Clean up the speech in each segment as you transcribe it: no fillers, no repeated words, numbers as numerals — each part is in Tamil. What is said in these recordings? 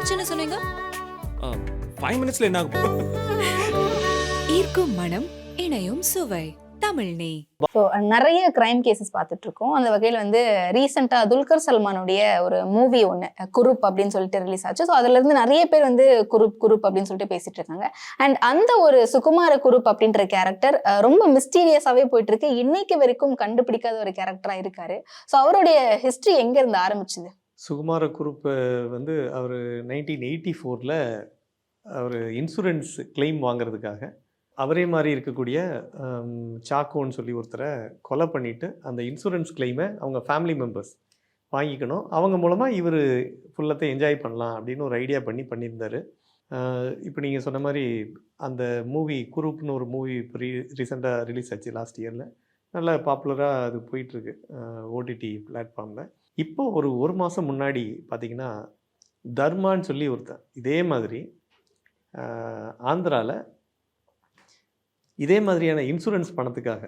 ஆயிடுச்சுன்னு சொன்னீங்க? 5 மினிட்ஸ்ல என்ன ஆகும்? ஈர்க்கும் மனம், இணையும் சுவை. தமிழ் நெய். ஸோ நிறைய கிரைம் கேசஸ் பார்த்துட்டு இருக்கோம். அந்த வகையில் வந்து ரீசெண்டாக துல்கர் சல்மானுடைய ஒரு மூவி ஒன்று குரூப் அப்படின்னு சொல்லிட்டு ரிலீஸ் ஆச்சு. ஸோ அதுலேருந்து நிறைய பேர் வந்து குரூப் அப்படின்னு சொல்லிட்டு பேசிட்டு இருக்காங்க. அண்ட் அந்த ஒரு சுகுமார குரூப் அப்படின்ற கேரக்டர் ரொம்ப மிஸ்டீரியஸாகவே போயிட்டு இருக்கு. இன்னைக்கு வரைக்கும் கண்டுபிடிக்காத ஒரு கேரக்டராக இருக்காரு. ஸோ அவருடைய ஹிஸ்ட்ரி எங்கேருந்து ஆரம்பிச்சுது? சுகுமார குரூப் வந்து அவர் 1984 அவர் இன்சூரன்ஸ் கிளைம் வாங்குறதுக்காக அவரே மாதிரி இருக்கக்கூடிய சாக்கோன்னு சொல்லி ஒருத்தரை கொலை பண்ணிவிட்டு அந்த இன்சூரன்ஸ் கிளைமை அவங்க ஃபேமிலி மெம்பர்ஸ் வாங்கிக்கணும், அவங்க மூலமாக இவர் ஃபுல்லத்தை என்ஜாய் பண்ணலாம் அப்படின்னு ஒரு ஐடியா பண்ணியிருந்தார். இப்போ நீங்கள் சொன்ன மாதிரி அந்த மூவி குரூப்னு ஒரு மூவி இப்போ ரீசெண்டாக ரிலீஸ் ஆச்சு லாஸ்ட் இயரில். நல்லா பாப்புலராக அது போயிட்டுருக்கு ஓடிடி பிளாட்ஃபார்மில். இப்போ ஒரு மாதம் முன்னாடி பார்த்திங்கன்னா தர்மான்னு சொல்லி ஒருத்தன் இதே மாதிரி ஆந்திராவில் இதே மாதிரியான இன்சூரன்ஸ் பணத்துக்காக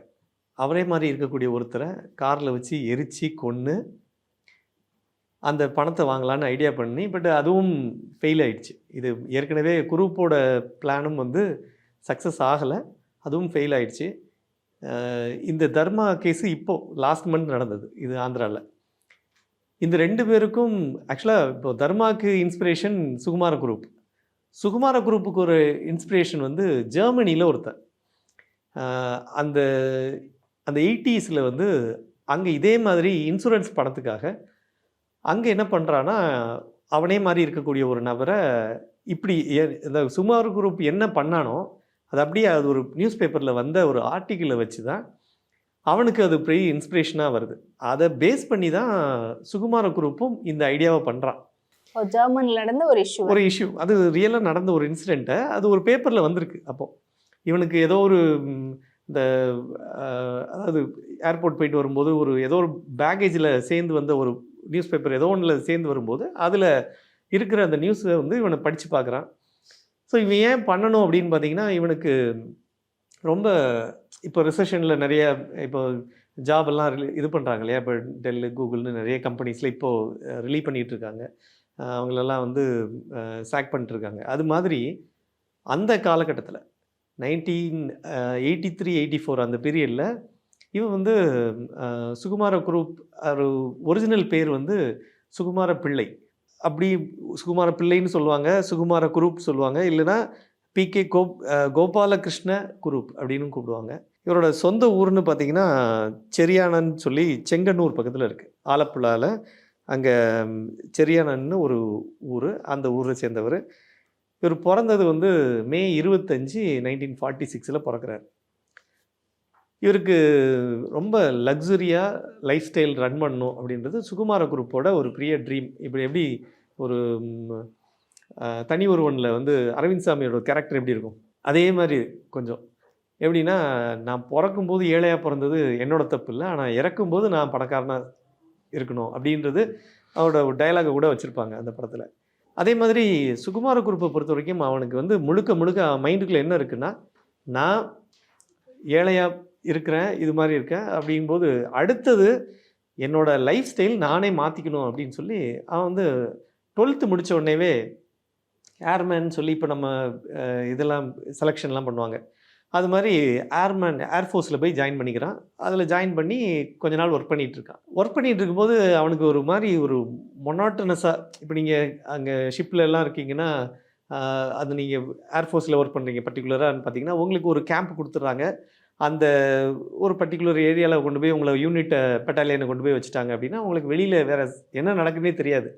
அவரே மாதிரி இருக்கக்கூடிய ஒருத்தரை காரில் வச்சு எரித்து கொன்று அந்த பணத்தை வாங்கலான்னு ஐடியா பண்ணி, பட் அதுவும் ஃபெயில் ஆயிடுச்சு. இது ஏற்கனவே குரூப்போட பிளானும் வந்து சக்ஸஸ் ஆகலை, அதுவும் ஃபெயில் ஆயிடுச்சு. இந்த தர்மா கேஸு இப்போது லாஸ்ட் மந்த் நடந்தது இது ஆந்திராவில். இந்த 2 பேருக்கும் ஆக்சுவலாக இப்போ தர்மாவுக்கு இன்ஸ்பிரேஷன் சுகுமார குரூப், சுகுமார குரூப்புக்கு ஒரு இன்ஸ்பிரேஷன் வந்து ஜெர்மனியில் ஒருத்தன் அந்த 80s வந்து அங்கே இதே மாதிரி இன்சூரன்ஸ் பணத்துக்காக அங்கே என்ன பண்ணுறான்னா அவனே மாதிரி இருக்கக்கூடிய ஒரு நபரை இப்படி இந்த சுகுமார குரூப் என்ன பண்ணானோ அது ஒரு நியூஸ் பேப்பரில் வந்த ஒரு ஆர்டிக்கிளை வச்சு தான் அவனுக்கு அது பெரிய இன்ஸ்பிரேஷனாக வருது. அதை பேஸ் பண்ணி தான் சுகுமார குரூப்பும் இந்த ஐடியாவை பண்ணுறான். ஜெர்மனியில் நடந்த ஒரு இஷ்யூ, அது ரியலாக நடந்த ஒரு இன்சிடெண்ட்டை அது ஒரு பேப்பரில் வந்திருக்கு. அப்போது இவனுக்கு ஏதோ ஒரு இந்த அதாவது ஏர்போர்ட் போயிட்டு வரும்போது ஏதோ ஒரு பேக்கேஜில் சேர்ந்து வந்த ஒரு நியூஸ் பேப்பர் ஏதோ ஒன்றில் சேர்ந்து வரும்போது அதில் இருக்கிற அந்த நியூஸை வந்து இவனை படித்து பார்க்குறான். ஸோ இவன் ஏன் பண்ணணும் அப்படின்னு பார்த்தீங்கன்னா, இவனுக்கு ரொம்ப இப்போ ரிசெஷனில் நிறைய இப்போ ஜாபெல்லாம் இது பண்ணுறாங்க இல்லையா, இப்போ டெல்லு கூகுள்னு நிறைய கம்பெனிஸில் இப்போது ரிலீவ் பண்ணிகிட்டு இருக்காங்க, அவங்களெல்லாம் வந்து சாக் பண்ணிட்டுருக்காங்க. அது மாதிரி அந்த காலகட்டத்தில் 1983-84 அந்த பீரியடில் இவன் வந்து சுகுமார குரூப் ஒரு ஒரிஜினல் பேர் வந்து சுகுமார பிள்ளை, அப்படி சுகுமார பிள்ளைன்னு சொல்லுவாங்க, சுகுமார குரூப் சொல்லுவாங்க, இல்லைன்னா PK கோபாலகிருஷ்ண குரூப் அப்படின்னு கூப்பிடுவாங்க. இவரோட சொந்த ஊர்னு பார்த்திங்கன்னா செரியானன்னு சொல்லி செங்கன்னூர் பக்கத்தில் இருக்குது, ஆலப்புழாவில். அங்கே செரியானன்னு ஒரு ஊர், அந்த ஊரை சேர்ந்தவர். இவர் பிறந்தது வந்து May 25, 1946 பிறக்கிறார். இவருக்கு ரொம்ப லக்ஸுரியாக லைஃப் ஸ்டைல் ரன் பண்ணணும் அப்படின்றது சுகுமார குரூப்போட ஒரு பெரிய ட்ரீம். இப்படி எப்படி ஒரு தனி ஒருவனில் வந்து அரவிந்த் சாமியோட கேரக்டர் எப்படி இருக்கும், அதே மாதிரி கொஞ்சம் எப்படின்னா, நான் பிறக்கும்போது ஏழையாக பிறந்தது என்னோட தப்பு இல்லை, ஆனால் இறக்கும்போது நான் பணக்காரனாக இருக்கணும் அப்படின்றது அவரோட டயலாகை கூட வச்சுருப்பாங்க அந்த படத்தில். அதே மாதிரி சுகுமார குரூப்பை பொறுத்த வரைக்கும் அவனுக்கு வந்து முழுக்க மைண்டுக்குள்ளே என்ன இருக்குன்னா, நான் ஏழையாக இருக்கிறேன், இது மாதிரி இருக்கேன் அப்படிங்கும்போது அடுத்தது என்னோடய லைஃப் ஸ்டைல் நானே மாற்றிக்கணும் அப்படின்னு சொல்லி அவன் வந்து 12th முடித்த உடனேவே ஏர்மேன் சொல்லி இப்போ நம்ம இதெல்லாம் செலெக்ஷன்லாம் பண்ணுவாங்க, அது மாதிரி ஏர்ஃபோர்ஸில் போய் ஜாயின் பண்ணிக்கிறான். அதில் ஜாயின் பண்ணி கொஞ்ச நாள் ஒர்க் பண்ணிகிட்டு இருக்கும்போது அவனுக்கு ஒரு மாதிரி ஒரு மொனாட்டனஸாக, இப்போ நீங்கள் அங்கே ஷிப்பில் எல்லாம் இருக்கீங்கன்னா, அது நீங்கள் ஏர்ஃபோர்ஸில் ஒர்க் பண்ணுறீங்க பர்டிகுலராக பார்த்தீங்கன்னா, உங்களுக்கு ஒரு கேம்ப் கொடுத்துட்றாங்க. அந்த ஒரு பர்டிகுலர் ஏரியாவில் கொண்டு போய் உங்களை யூனிட்டை பெட்டாலியனை கொண்டு போய் வச்சுட்டாங்க அப்படின்னா உங்களுக்கு வெளியில் வேறு என்ன நடக்குன்னே தெரியாது.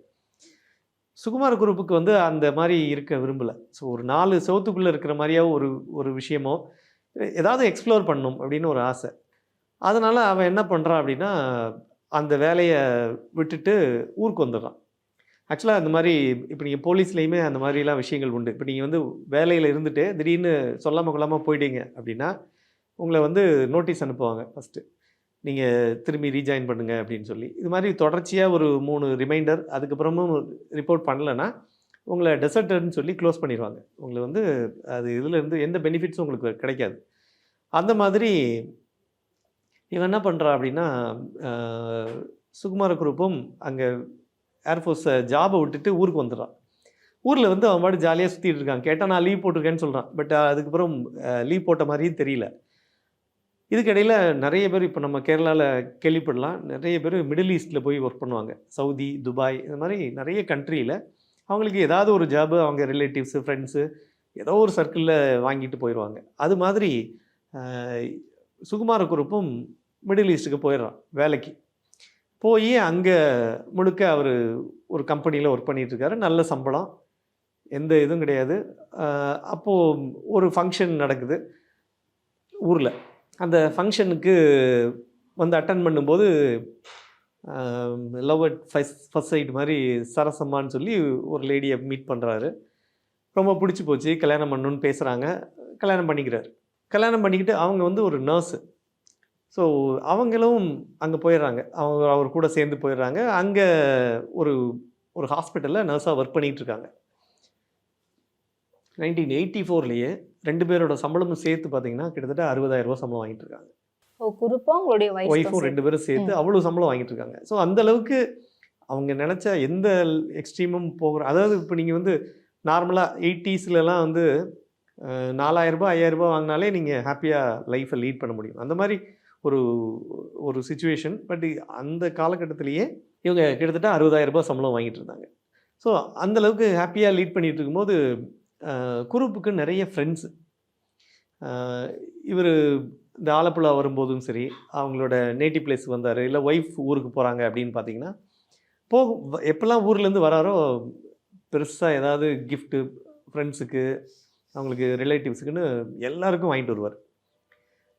சுகுமார குரூப்புக்கு வந்து அந்த மாதிரி இருக்க விரும்பலை. ஸோ ஒரு 4 செவத்துக்குள்ளே இருக்கிற மாதிரியா ஒரு விஷயமோ ஏதாவது எக்ஸ்ப்ளோர் பண்ணணும் அப்படின்னு ஒரு ஆசை. அதனால் அவன் என்ன பண்ணுறான் அப்படின்னா, அந்த வேலையை விட்டுட்டு ஊருக்கு வந்துடுறான். ஆக்சுவலாக அந்த மாதிரி இப்போ நீங்கள் போலீஸ்லேயுமே அந்த மாதிரிலாம் விஷயங்கள் உண்டு. இப்போ நீங்கள் வந்து வேலையில் இருந்துட்டு திடீர்னு சொல்லாமல் கொள்ளாமல் போயிட்டீங்க அப்படின்னா உங்களை வந்து நோட்டீஸ் அனுப்புவாங்க ஃபஸ்ட்டு, நீங்கள் திரும்பி ரீஜாயின் பண்ணுங்கள் அப்படின்னு சொல்லி. இது மாதிரி தொடர்ச்சியாக ஒரு 3 ரிமைண்டர், அதுக்கப்புறமும் ரிப்போர்ட் பண்ணலைன்னா உங்களை டெசர்ட்டர்னு சொல்லி க்ளோஸ் பண்ணிடுவாங்க. உங்களை வந்து அது இதிலேருந்து எந்த பெனிஃபிட்ஸும் உங்களுக்கு கிடைக்காது. அந்த மாதிரி இவன் என்ன பண்ணுறான் அப்படின்னா, சுகுமார குரூப்பும் அங்கே ஏர்ஃபோர்ஸை ஜாபை விட்டுட்டு ஊருக்கு வந்துடுறான். ஊரில் வந்து அவன் பாட்டு ஜாலியாக சுற்றிட்டு இருக்கான். கேட்டால் நான் லீவ் போட்டிருக்கேன்னு சொல்கிறான். பட் அதுக்கப்புறம் லீவ் போட்ட மாதிரியும் தெரியல. இதுக்கிடையில் நிறைய பேர் இப்போ நம்ம கேரளாவில் கேள்விப்படலாம், நிறைய பேர் மிடில் ஈஸ்ட்டில் போய் ஒர்க் பண்ணுவாங்க. சவுதி, துபாய் இந்த மாதிரி நிறைய கண்ட்ரியில் அவங்களுக்கு ஏதாவது ஒரு ஜாபு அவங்க ரிலேட்டிவ்ஸு, ஃப்ரெண்ட்ஸு ஏதோ ஒரு சர்க்கிளில் வாங்கிட்டு போயிடுவாங்க. அது மாதிரி சுகுமார குருப்பும் மிடில் ஈஸ்ட்டுக்கு போயிடுறான் வேலைக்கு. போய் அங்கே முழுக்க அவர் ஒரு கம்பெனியில் ஒர்க் பண்ணிகிட்ருக்காரு. நல்ல சம்பளம், எந்த இதுவும் கிடையாது. அப்போது ஒரு ஃபங்க்ஷன் நடக்குது ஊரில். அந்த ஃபங்க்ஷனுக்கு வந்து அட்டன் பண்ணும்போது லவ் அட் ஃபர்ஸ்ட் சைட் மாதிரி சரசம்மான்னு சொல்லி ஒரு லேடியை மீட் பண்ணுறாரு. ரொம்ப பிடிச்சி போச்சு, கல்யாணம் பண்ணணுன்னு பேசுகிறாங்க. கல்யாணம் பண்ணிக்கிறாரு. கல்யாணம் பண்ணிக்கிட்டு அவங்க வந்து ஒரு நர்ஸு. ஸோ அவங்களும் அங்கே போயிடுறாங்க. அவர் கூட சேர்ந்து போயிடுறாங்க. அங்கே ஒரு ஒரு ஹாஸ்பிட்டலில் நர்ஸாக ஒர்க் பண்ணிகிட்ருக்காங்க. 1984 2 பேரோட சம்பளமும் சேர்த்து பார்த்தீங்கன்னா கிட்டத்தட்ட 60,000 ரூபா சம்பளம் வாங்கிட்டு இருக்காங்க. குருப்பும் உங்களுடைய ஒய்ஃபும் 2 பேரும் சேர்த்து அவ்வளோ சம்பளம் வாங்கிட்டு இருக்காங்க. ஸோ அந்த அளவுக்கு அவங்க நினச்ச எந்த எக்ஸ்ட்ரீமும் அதாவது இப்போ நீங்கள் வந்து நார்மலாக 80ஸ்லாம் வந்து 4,000 ரூபா 5,000 ரூபா வாங்கினாலே நீங்கள் ஹாப்பியாக லைஃப்பை லீட் பண்ண முடியும். அந்த மாதிரி ஒரு ஒரு சுச்சுவேஷன். பட் அந்த காலகட்டத்திலேயே இவங்க கிட்டத்தட்ட 60,000 ரூபா சம்பளம் வாங்கிட்டு இருந்தாங்க. ஸோ அந்தளவுக்கு ஹாப்பியாக லீட் பண்ணிகிட்டு இருக்கும்போது குரூப்புக்கு நிறைய ஃப்ரெண்ட்ஸு. இவர் இந்த ஆலப்புழா வரும்போதும் சரி, அவங்களோட நேட்டிவ் பிளேஸ் வந்தார், இல்லை ஒய்ஃப் ஊருக்கு போகிறாங்க அப்படின்னு பார்த்தீங்கன்னா எப்போல்லாம் ஊர்லேருந்து வராரோ பெருசாக ஏதாவது கிஃப்ட்டு ஃப்ரெண்ட்ஸுக்கு, அவங்களுக்கு ரிலேட்டிவ்ஸுக்குன்னு எல்லாருக்கும் வாங்கிட்டு வருவார்.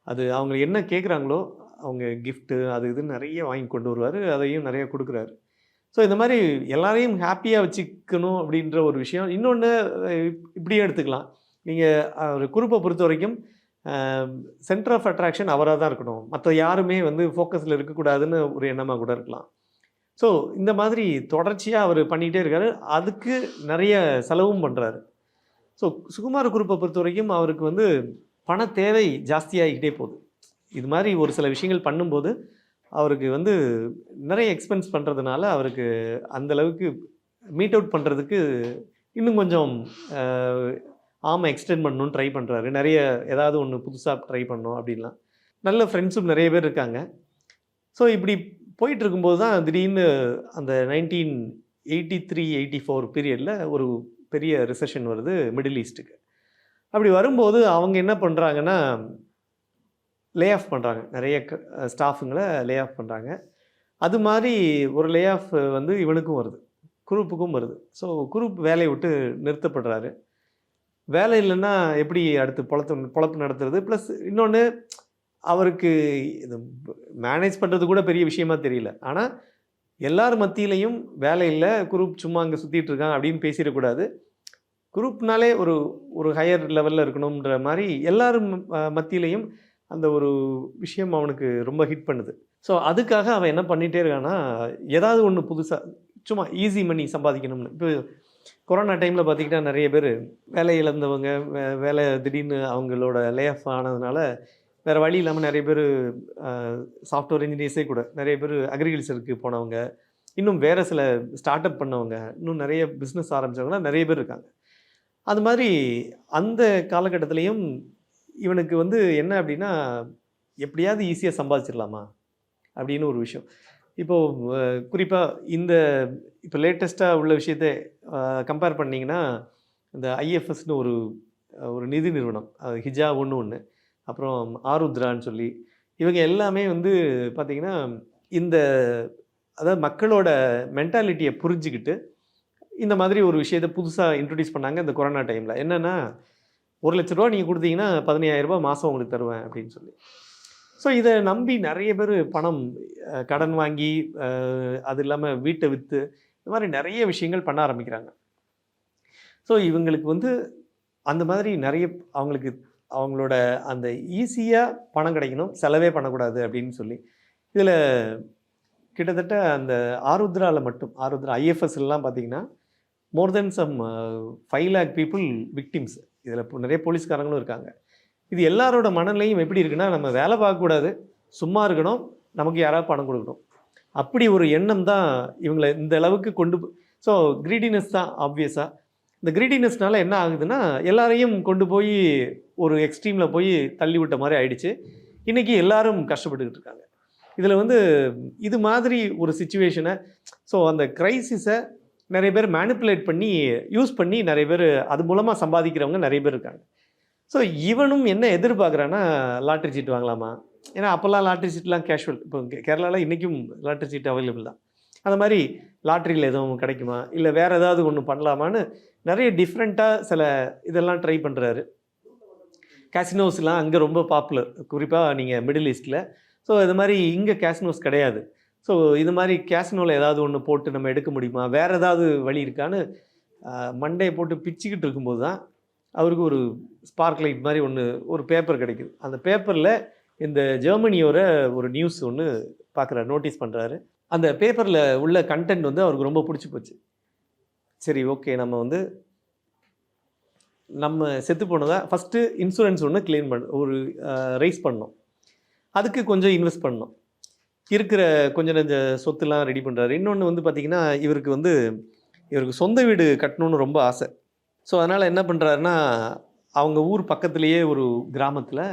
அது அவங்க என்ன கேட்குறாங்களோ அவங்க கிஃப்ட்டு அது இதுன்னு நிறைய வாங்கி கொண்டு வருவார். அதையும் நிறைய கொடுக்குறாரு. ஸோ இந்த மாதிரி எல்லாரையும் ஹாப்பியாக வச்சுக்கணும் அப்படின்ற ஒரு விஷயம். இன்னொன்று இப்படியே எடுத்துக்கலாம். நீங்கள் ஒரு குரூப்பை பொறுத்த வரைக்கும் சென்டர் ஆஃப் அட்ராக்ஷன் அவராக தான் இருக்கணும், மற்ற யாருமே வந்து ஃபோக்கஸில் இருக்கக்கூடாதுன்னு ஒரு எண்ணமாக கூட இருக்கலாம். ஸோ இந்த மாதிரி தொடர்ச்சியாக அவர் பண்ணிகிட்டே இருக்கார். அதுக்கு நிறைய செலவும் பண்ணுறாரு. ஸோ சுகுமார குரூப்பை பொறுத்த வரைக்கும் அவருக்கு வந்து பண தேவை ஜாஸ்தியாகிக்கிட்டே போகுது. இது மாதிரி ஒரு சில விஷயங்கள் பண்ணும்போது அவருக்கு வந்து நிறைய எக்ஸ்பென்ஸ் பண்ணுறதுனால அவருக்கு அந்தளவுக்கு மீட் அவுட் பண்ணுறதுக்கு இன்னும் கொஞ்சம் ஆமாம் எக்ஸ்டெண்ட் பண்ணணும்னு ட்ரை பண்ணுறாரு. நிறைய ஏதாவது ஒன்று புதுசாக ட்ரை பண்ணணும் அப்படின்லாம். நல்ல ஃப்ரெண்ட்ஸும் நிறைய பேர் இருக்காங்க. ஸோ இப்படி போயிட்டு இருக்கும்போது தான் திடீர்னு அந்த 1983-84 பீரியடில் ஒரு பெரிய ரிசெஷன் வருது மிடில் ஈஸ்ட்டுக்கு. அப்படி வரும்போது அவங்க என்ன பண்ணுறாங்கன்னா லே ஆஃப் பண்ணுறாங்க. நிறைய ஸ்டாஃபுங்களை லே ஆஃப் பண்ணுறாங்க. அது மாதிரி ஒரு லே ஆஃப் வந்து இவனுக்கும் வருது, குரூப்புக்கும் வருது. ஸோ குரூப் வேலையை விட்டு நிறுத்தப்படுறாரு. வேலை இல்லைன்னா எப்படி அடுத்து பொழப்பு நடத்துறது. ப்ளஸ் இன்னொன்று அவருக்கு இது மேனேஜ் பண்ணுறது கூட பெரிய விஷயமா தெரியல. ஆனால் எல்லார் மத்தியிலையும் வேலை இல்லை, குரூப் சும்மா அங்கே சுற்றிட்டு இருக்கான் அப்படின்னு பேசிடக்கூடாது. குரூப்னாலே ஒரு ஹையர் லெவலில் இருக்கணுன்ற மாதிரி எல்லாரும் மத்தியிலையும் அந்த ஒரு விஷயம் அவனுக்கு ரொம்ப ஹிட் பண்ணுது. ஸோ அதுக்காக அவன் என்ன பண்ணிகிட்டே இருக்கான்னா ஏதாவது ஒன்று புதுசாக சும்மா ஈஸி மணி சம்பாதிக்கணும்னு. இப்போ கொரோனா டைமில் பார்த்திங்கன்னா நிறைய பேர் வேலை இழந்தவங்க, வேலை திடீர்னு அவங்களோட லே ஆஃப் ஆனதுனால வேறு வழி இல்லாமல் நிறைய பேர் சாஃப்ட்வேர் இன்ஜினியர்ஸே கூட நிறைய பேர் அக்ரிகல்ச்சருக்கு போனவங்க, இன்னும் வேறு சில ஸ்டார்ட் அப் பண்ணவங்க, இன்னும் நிறைய பிஸ்னஸ் ஆரம்பித்தவங்களாம் நிறைய பேர் இருக்காங்க. அது மாதிரி அந்த காலகட்டத்திலையும் இவனுக்கு வந்து என்ன அப்படின்னா எப்படியாவது ஈஸியாக சம்பாதிச்சிடலாமா அப்படின்னு ஒரு விஷயம். இப்போது குறிப்பாக இப்போ லேட்டஸ்ட்டாக உள்ள விஷயத்தை கம்பேர் பண்ணிங்கன்னா இந்த ஐஎஃப்எஸ்னு ஒரு நிதி நிறுவனம், ஹிஜா ஒன்று, அப்புறம் ஆருத்ரான்னு சொல்லி இவங்க எல்லாமே வந்து பார்த்திங்கன்னா அதாவது மக்களோட மென்டாலிட்டியை புரிஞ்சுக்கிட்டு இந்த மாதிரி ஒரு விஷயத்தை புதுசாக இன்ட்ரடியூஸ் பண்ணாங்க இந்த கொரோனா டைமில். என்னென்னா 1,00,000 ரூபா நீங்கள் கொடுத்தீங்கன்னா 15,000 ரூபா மாதம் உங்களுக்கு தருவேன் அப்படின்னு சொல்லி. ஸோ இதை நம்பி நிறைய பேர் பணம் கடன் வாங்கி, அது இல்லாமல் வீட்டை விற்று, இந்த மாதிரி நிறைய விஷயங்கள் பண்ண ஆரம்பிக்கிறாங்க. ஸோ இவங்களுக்கு வந்து அந்த மாதிரி நிறைய அவங்களோட அந்த ஈஸியாக பணம் கிடைக்கணும், செலவே பண்ணக்கூடாது அப்படின்னு சொல்லி இதில் கிட்டத்தட்ட அந்த ஆருத்ராவில் மட்டும் ஐஎஃப்எஸ்லாம் பார்த்தீங்கன்னா மோர் then some 5 lakh people victims. இதில் நிறைய போலீஸ்காரங்களும் இருக்காங்க. இது எல்லாரோட மனநிலையும் எப்படி இருக்குன்னா, நம்ம வேலை பார்க்கக்கூடாது, சும்மா இருக்கணும், நமக்கு யாராவது பணம் கொடுக்கணும், அப்படி ஒரு எண்ணம் தான் இவங்களை இந்த அளவுக்கு ஸோ கிரீடினஸ் தான் ஆப்வியஸாக. இந்த கிரீடினஸ்னால என்ன ஆகுதுன்னா எல்லாரையும் கொண்டு போய் ஒரு எக்ஸ்ட்ரீமில் போய் தள்ளி விட்ட மாதிரி ஆயிடுச்சு. இன்றைக்கி எல்லாரும் கஷ்டப்பட்டுக்கிட்டு இருக்காங்க. இதில் வந்து இது மாதிரி ஒரு சுச்சுவேஷனை, ஸோ அந்த க்ரைசிஸை நிறைய பேர் மேனிப்புலேட் பண்ணி யூஸ் பண்ணி நிறைய பேர் அது மூலமாக சம்பாதிக்கிறவங்க நிறைய பேர் இருக்காங்க. ஸோ இவனும் என்ன எதிர்பார்க்குறான்னா, லாட்ரி சீட் வாங்கலாமா? ஏன்னா அப்போல்லாம் லாட்ரி சீட்லாம் கேஷுவல். இப்போ கேரளாவில் இன்றைக்கும் லாட்ரி சீட் அவைலபிள் தான். அந்த மாதிரி லாட்ரியில் எதுவும் கிடைக்குமா, இல்லை வேறு ஏதாவது ஒன்று பண்ணலாமான்னு நிறைய டிஃப்ரெண்ட்டாக சில இதெல்லாம் ட்ரை பண்ணுறாரு. கேசினோஸ்லாம் அங்கே ரொம்ப பாப்புலர், குறிப்பாக நீங்கள் மிடில் ஈஸ்ட்டில். ஸோ இது மாதிரி இங்கே கேசினோஸ் கிடையாது. ஸோ இது மாதிரி கேசினோவில் ஏதாவது ஒன்று போட்டு நம்ம எடுக்க முடியுமா, வேறு ஏதாவது வழி இருக்கான்னு மண்டையை போட்டு பிச்சுக்கிட்டு இருக்கும்போது தான் அவருக்கு ஒரு ஸ்பார்க் லைட் மாதிரி ஒன்று, ஒரு பேப்பர் கிடைக்குது. அந்த பேப்பரில் இந்த ஜெர்மனியோட ஒரு நியூஸ் ஒன்று பார்க்குறாரு, நோட்டீஸ் பண்ணுறாரு. அந்த பேப்பரில் உள்ள கண்டென்ட் வந்து அவருக்கு ரொம்ப பிடிச்சி போச்சு. சரி, ஓகே, நம்ம செத்து போனதா ஃபஸ்ட்டு இன்சூரன்ஸ் ஒன்று கிளைம் ரைஸ் பண்ணோம். அதுக்கு கொஞ்சம் இன்வெஸ்ட் பண்ணோம். இருக்கிற கொஞ்சம் நெஞ்ச சொத்துலாம் ரெடி பண்ணுறாரு. இன்னொன்று வந்து பார்த்திங்கன்னா, இவருக்கு சொந்த வீடு கட்டணுன்னு ரொம்ப ஆசை. ஸோ அதனால் என்ன பண்ணுறாருன்னா, அவங்க ஊர் பக்கத்துலேயே ஒரு கிராமத்தில்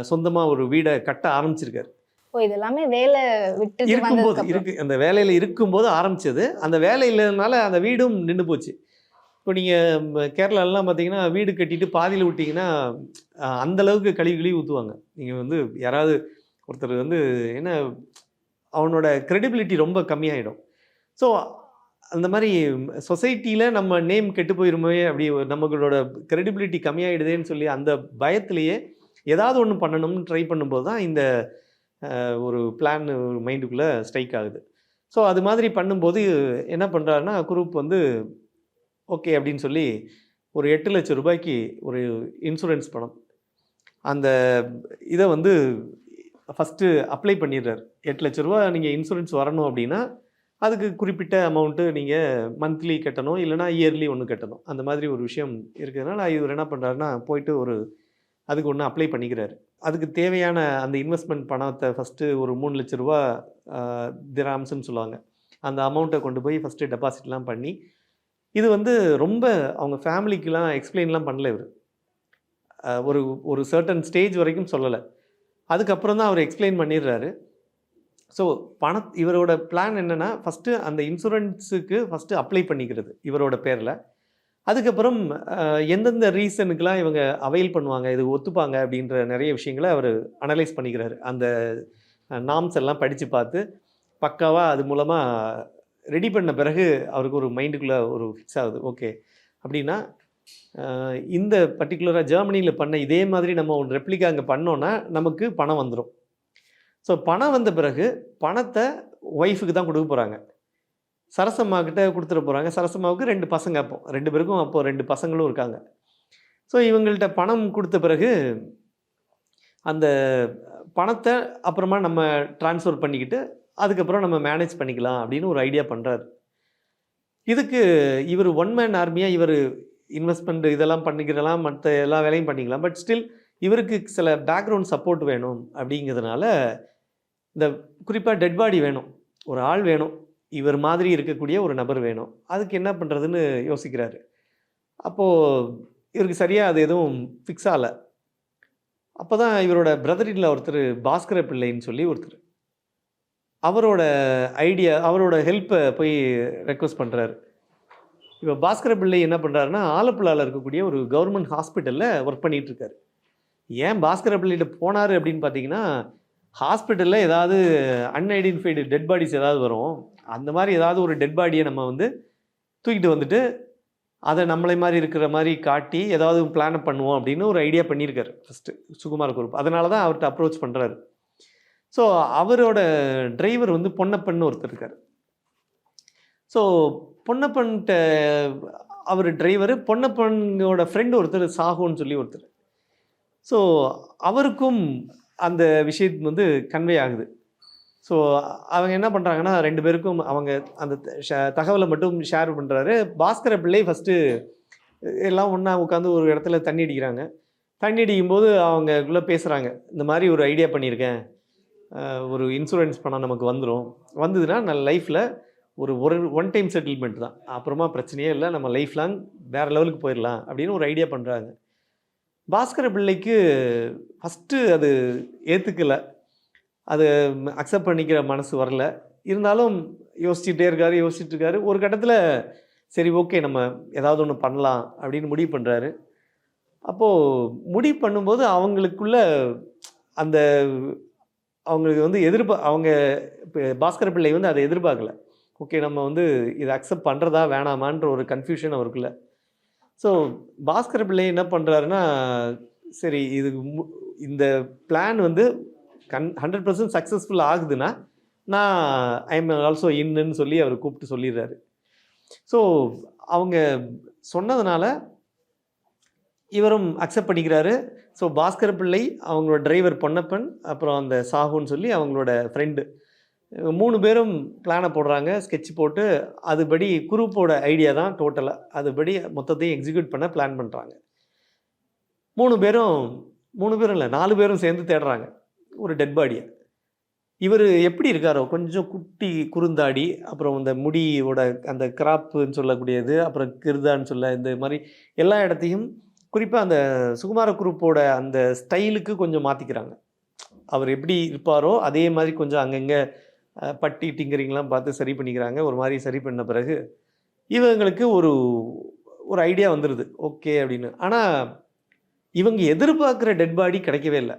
சொந்தமாக ஒரு வீடை கட்ட ஆரம்பிச்சிருக்காரு. இதெல்லாமே வேலை விட்டு இருக்கும்போது அந்த வேலையில் இருக்கும்போது ஆரம்பித்தது. அந்த வேலை இல்லைனால அந்த வீடும் நின்று போச்சு. இப்போ நீங்கள் கேரளாலாம் பார்த்தீங்கன்னா, வீடு கட்டிட்டு பாதியில் விட்டிங்கன்னா அந்தளவுக்கு கழிவு ஊற்றுவாங்க. நீங்கள் யாராவது ஒருத்தர் என்ன, அவனோட க்ரெடிபிலிட்டி ரொம்ப கம்மியாயிடும். ஸோ அந்த மாதிரி சொசைட்டியில் நம்ம நேம் கெட்டு போயிருமே, அப்படி நம்மளோட க்ரெடிபிலிட்டி கம்மியாயிடுதேன்னு சொல்லி அந்த பயத்திலேயே ஏதாவது ஒன்று பண்ணணும்னு ட்ரை பண்ணும்போது தான் இந்த ஒரு பிளான் மைண்டுக்குள்ளே ஸ்ட்ரைக் ஆகுது. ஸோ அது மாதிரி பண்ணும்போது என்ன பண்ணுறாருன்னா, குரூப் ஓகே அப்படின்னு சொல்லி ஒரு 8 லட்சம் ரூபாய்க்கு ஒரு இன்சூரன்ஸ் பணம், அந்த இதை ஃபஸ்ட்டு அப்ளை பண்ணிடுறாரு. 8 லட்ச ரூபா நீங்கள் இன்சூரன்ஸ் வரணும் அப்படின்னா அதுக்கு குறிப்பிட்ட அமௌண்ட்டு நீங்கள் மந்த்லி கட்டணும், இல்லைனா இயர்லி ஒன்று கட்டணும். அந்த மாதிரி ஒரு விஷயம் இருக்கிறதுனால இவர் என்ன பண்ணுறாருன்னா, போயிட்டு அதுக்கு ஒன்று அப்ளை பண்ணிக்கிறாரு. அதுக்கு தேவையான அந்த இன்வெஸ்ட்மெண்ட் பணத்தை ஃபஸ்ட்டு ஒரு 3 லட்ச ரூபா திராம்ஸ்ன்னு சொல்லுவாங்க, அந்த அமௌண்ட்டை கொண்டு போய் ஃபஸ்ட்டு டெபாசிட்லாம் பண்ணி, இது ரொம்ப அவங்க ஃபேமிலிக்கெலாம் எக்ஸ்பிளைன்லாம் பண்ணல இவர். ஒரு சர்டன் ஸ்டேஜ் வரைக்கும் சொல்லலை. அதுக்கப்புறம் தான் அவர் எக்ஸ்பிளைன் பண்ணிடுறாரு. ஸோ இவரோட பிளான் என்னென்னா, ஃபஸ்ட்டு அந்த இன்சூரன்ஸுக்கு ஃபஸ்ட்டு அப்ளை பண்ணிக்கிறது இவரோட பேரில். அதுக்கப்புறம் எந்தெந்த ரீசனுக்கெலாம் இவங்க அவைல் பண்ணுவாங்க, இது ஒத்துப்பாங்க அப்படின்ற நிறைய விஷயங்களை அவர் அனலைஸ் பண்ணிக்கிறாரு. அந்த நாம்ஸ் எல்லாம் படித்து பார்த்து பக்காவாக அது மூலமாக ரெடி பண்ண பிறகு அவருக்கு ஒரு மைண்டுக்குள்ளே ஒரு ஃபிக்ஸ் ஆகுது. ஓகே, அப்படின்னா இந்த பர்டிகுலராக ஜெர்மனியில் பண்ண இதே மாதிரி நம்ம ஒரு ரெப்ளிகா அங்கே பண்ணோன்னா நமக்கு பணம் வந்துடும். ஸோ பணம் வந்த பிறகு பணத்தை ஒய்ஃபுக்கு தான் கொடுக்க போகிறாங்க, சரசம்மாக்கிட்ட கொடுத்துட போகிறாங்க. சரசம்மாவுக்கு 2 பசங்க, அப்போ 2 பேருக்கும் 2 பசங்களும் இருக்காங்க. ஸோ இவங்கள்ட்ட பணம் கொடுத்த பிறகு அந்த பணத்தை அப்புறமா நம்ம ட்ரான்ஸ்ஃபர் பண்ணிக்கிட்டு அதுக்கப்புறம் நம்ம மேனேஜ் பண்ணிக்கலாம் அப்படின்னு ஒரு ஐடியா பண்ணுறாரு. இதுக்கு இவர் ஒன் மேன் ஆர்மியாக இவர் இன்வெஸ்ட்மெண்ட் இதெல்லாம் பண்ணிக்கிறலாம், மற்ற எல்லா வேலையும் பண்ணிக்கலாம். பட் ஸ்டில் இவருக்கு சில பேக்ரவுண்ட் சப்போர்ட் வேணும். அப்படிங்கிறதுனால இந்த குறிப்பாக டெட் பாடி வேணும், ஒரு ஆள் வேணும், இவர் மாதிரி இருக்கக்கூடிய ஒரு நபர் வேணும். அதுக்கு என்ன பண்ணுறதுன்னு யோசிக்கிறாரு. அப்போது இவருக்கு சரியாக அது எதுவும் ஃபிக்ஸ் ஆகலை. அப்போ தான் இவரோட பிரதரில் ஒருத்தர் பாஸ்கர பிள்ளைன்னு சொல்லி ஒருத்தர், அவரோட அவரோட ஹெல்ப்பை போய் ரெக்வஸ்ட் பண்ணுறாரு. இப்போ பாஸ்கர பிள்ளை என்ன பண்ணுறாருன்னா, ஆலப்புழாவில் இருக்கக்கூடிய ஒரு கவர்மெண்ட் ஹாஸ்பிட்டலில் ஒர்க் பண்ணிகிட்ருக்காரு. ஏன் பாஸ்கர பிள்ளைகிட்ட போனார் அப்படின்னு பார்த்தீங்கன்னா, ஹாஸ்பிட்டலில் ஏதாவது அன்ஐடென்டிஃபைடு டெட் பாடிஸ் ஏதாவது வரும், அந்த மாதிரி ஏதாவது ஒரு டெட் பாடியை நம்ம தூக்கிட்டு வந்துட்டு அதை நம்மளை மாதிரி இருக்கிற மாதிரி காட்டி ஏதாவது பிளானை பண்ணுவோம் அப்படின்னு ஒரு ஐடியா பண்ணியிருக்காரு ஃபஸ்ட்டு சுகுமார குரூப். அதனால தான் அவர்கிட்ட அப்ரோச் பண்ணுறாரு. ஸோ அவரோட டிரைவர் பொன்னப்பன்னு ஒருத்தர் இருக்கார். ஸோ பொன்னப்பன்கிட்ட அவர் டிரைவர், பொன்னப்பனோட ஃப்ரெண்டு ஒருத்தர் சாகுன்னு சொல்லி ஒருத்தர். ஸோ அவருக்கும் அந்த விஷயம் கன்வே ஆகுது. ஸோ அவங்க என்ன பண்ணுறாங்கன்னா, 2 பேருக்கும் அவங்க அந்த தகவலை மட்டும் ஷேர் பண்ணுறாரு. பாஸ்கர பிள்ளை ஃபஸ்ட்டு எல்லாம் ஒன்றா உட்காந்து ஒரு இடத்துல தண்ணி அடிக்கிறாங்க. தண்ணி அடிக்கும்போது அவங்களுக்குள்ளே பேசுகிறாங்க, இந்த மாதிரி ஒரு ஐடியா பண்ணியிருக்கேன், ஒரு இன்சூரன்ஸ் பணம் நமக்கு வந்ததுன்னா நல்ல லைஃப்பில் ஒரு ஒன் டைம் செட்டில்மெண்ட் தான், அப்புறமா பிரச்சனையே இல்லை, நம்ம லைஃப் லாங் வேறு லெவலுக்கு போயிடலாம் அப்படின்னு ஒரு ஐடியா பண்ணுறாங்க. பாஸ்கர பிள்ளைக்கு ஃபஸ்ட்டு அது ஏற்றுக்கலை, அது அக்செப்ட் பண்ணிக்கிற மனசு வரல. இருந்தாலும் யோசிச்சுட்டே இருக்காரு. ஒரு கட்டத்தில் சரி ஓகே நம்ம ஏதாவது ஒன்று பண்ணலாம் அப்படின்னு முடிவு பண்ணுறாரு. அப்போது முடிவு பண்ணும்போது அவங்களுக்குள்ள அந்த அவங்களுக்கு வந்து அவங்க இப்போ பாஸ்கர பிள்ளை வந்து அதை எதிர்பார்க்கல. ஓகே நம்ம வந்து இதை அக்செப்ட் பண்ணுறதா வேணாமான்ற ஒரு கன்ஃபியூஷன் அவருக்குள்ள. ஸோ பாஸ்கர பிள்ளை என்ன பண்ணுறாருன்னா, சரி இது இந்த பிளான் வந்து 100% சக்ஸஸ்ஃபுல் ஆகுதுன்னா நான் ஐ எம் ஆல்சோ இன்னுன்னு சொல்லி அவர் கூப்பிட்டு சொல்லிடுறாரு. ஸோ அவங்க சொன்னதுனால இவரும் அக்செப்ட் பண்ணிக்கிறாரு. ஸோ பாஸ்கர பிள்ளை, அவங்களோட டிரைவர் பொன்னப்பன், அப்புறம் அந்த சாகுன்னு சொல்லி அவங்களோட ஃப்ரெண்டு 3 பேரும் பிளானை போடுறாங்க. ஸ்கெட்ச் போட்டு அதுபடி குரூப்போட ஐடியா தான் டோட்டலாக, அதுபடி மொத்தத்தையும் எக்ஸிக்யூட் பண்ண பிளான் பண்ணுறாங்க. 3 பேரும் இல்லை 4 பேரும் சேர்ந்து தேடுறாங்க ஒரு டெட் பாடியை. இவர் எப்படி இருக்காரோ கொஞ்சம் குட்டி குறுந்தாடி, அப்புறம் இந்த முடியோட அந்த கிராப்புன்னு சொல்லக்கூடியது, அப்புறம் கிருதான்னு சொல்ல, இந்த மாதிரி எல்லா இடத்தையும் குறிப்பாக அந்த சுகுமார குரூப்போட அந்த ஸ்டைலுக்கு கொஞ்சம் மாற்றிக்கிறாங்க. அவர் எப்படி இருப்பாரோ அதே மாதிரி கொஞ்சம் அங்கங்கே பட்டி டிங்கரிங்லாம் பார்த்து சரி பண்ணிக்கிறாங்க. ஒரு மாதிரி சரி பண்ண பிறகு இவங்களுக்கு ஒரு ஐடியா வந்துடுது ஓகே அப்படின்னு. ஆனால் இவங்க எதிர்பார்க்குற டெட் பாடி கிடைக்கவே இல்லை.